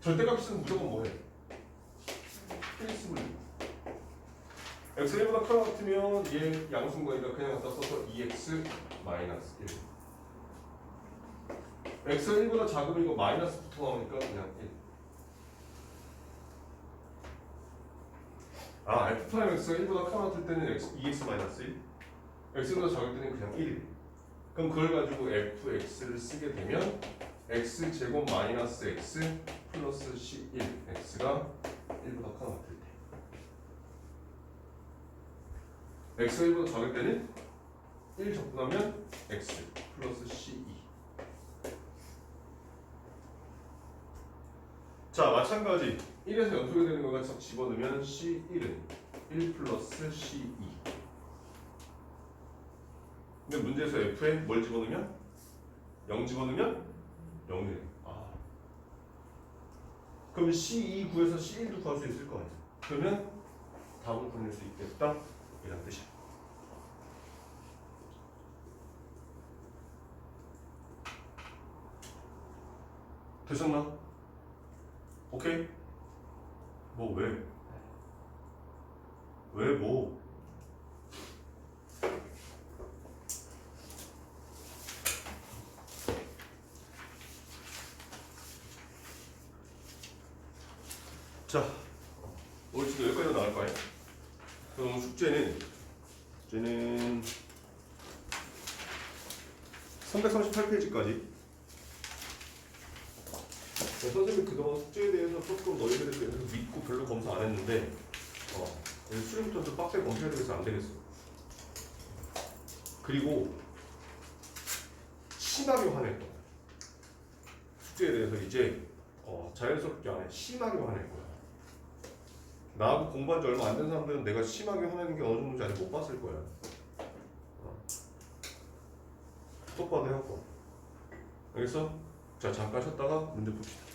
절대값은 무조건 뭐해? 필수물. x가 1보다 크다 같으면 얘 양수인거니까 그냥 갖다 써서 2x 마이너스 1. x가 1보다 작으면 이거 마이너스 붙어 나오니까 그냥 1. 아 f'(x가 1보다 크다 같을 때는 2x 마이너스 1. x보다 작을 때는 그냥 1. 그럼 그걸 가지고 fx를 쓰게 되면 x제곱 마이너스 x 플러스 c1 x가 1보다 크다 같을 때 x가 1보다 작을 때는 1 적분하면 x 플러스 c2. 자 마찬가지 1에서 연속이 되는 거가 집어넣으면 c1은 1 플러스 c2. 근데 문제에서 f에 뭘 집어넣으면? 0 집어넣으면 0이 돼. 아. 그럼 C2 구해서 C1도 구할 수 있을 거 아니야. 그러면 답을 보낼 수 있겠다 이런 뜻이야. 되셨나? 오케이? 뭐 왜? 왜 뭐? 자, 오늘 지금 여기까지 나갈 거예요. 그럼 숙제는 338페이지까지. 선생님이 그동안 숙제에 대해서 조금 너희들에 대해서 믿고 별로 검사 안 했는데 수련부터 좀 빡세게 검사해야 되겠어 안 되겠어. 그리고 심하게 화낼 거야. 숙제에 대해서 이제 자연스럽게 안 해. 심하게 화낼 거야. 나하고 공부한 지 얼마 안 된 사람들은 내가 심하게 화내는 게 어느 정도인지 아직 못 봤을 거야. 똑바로 해갖고. 알겠어? 자 잠깐 쉬었다가 문제 봅시다.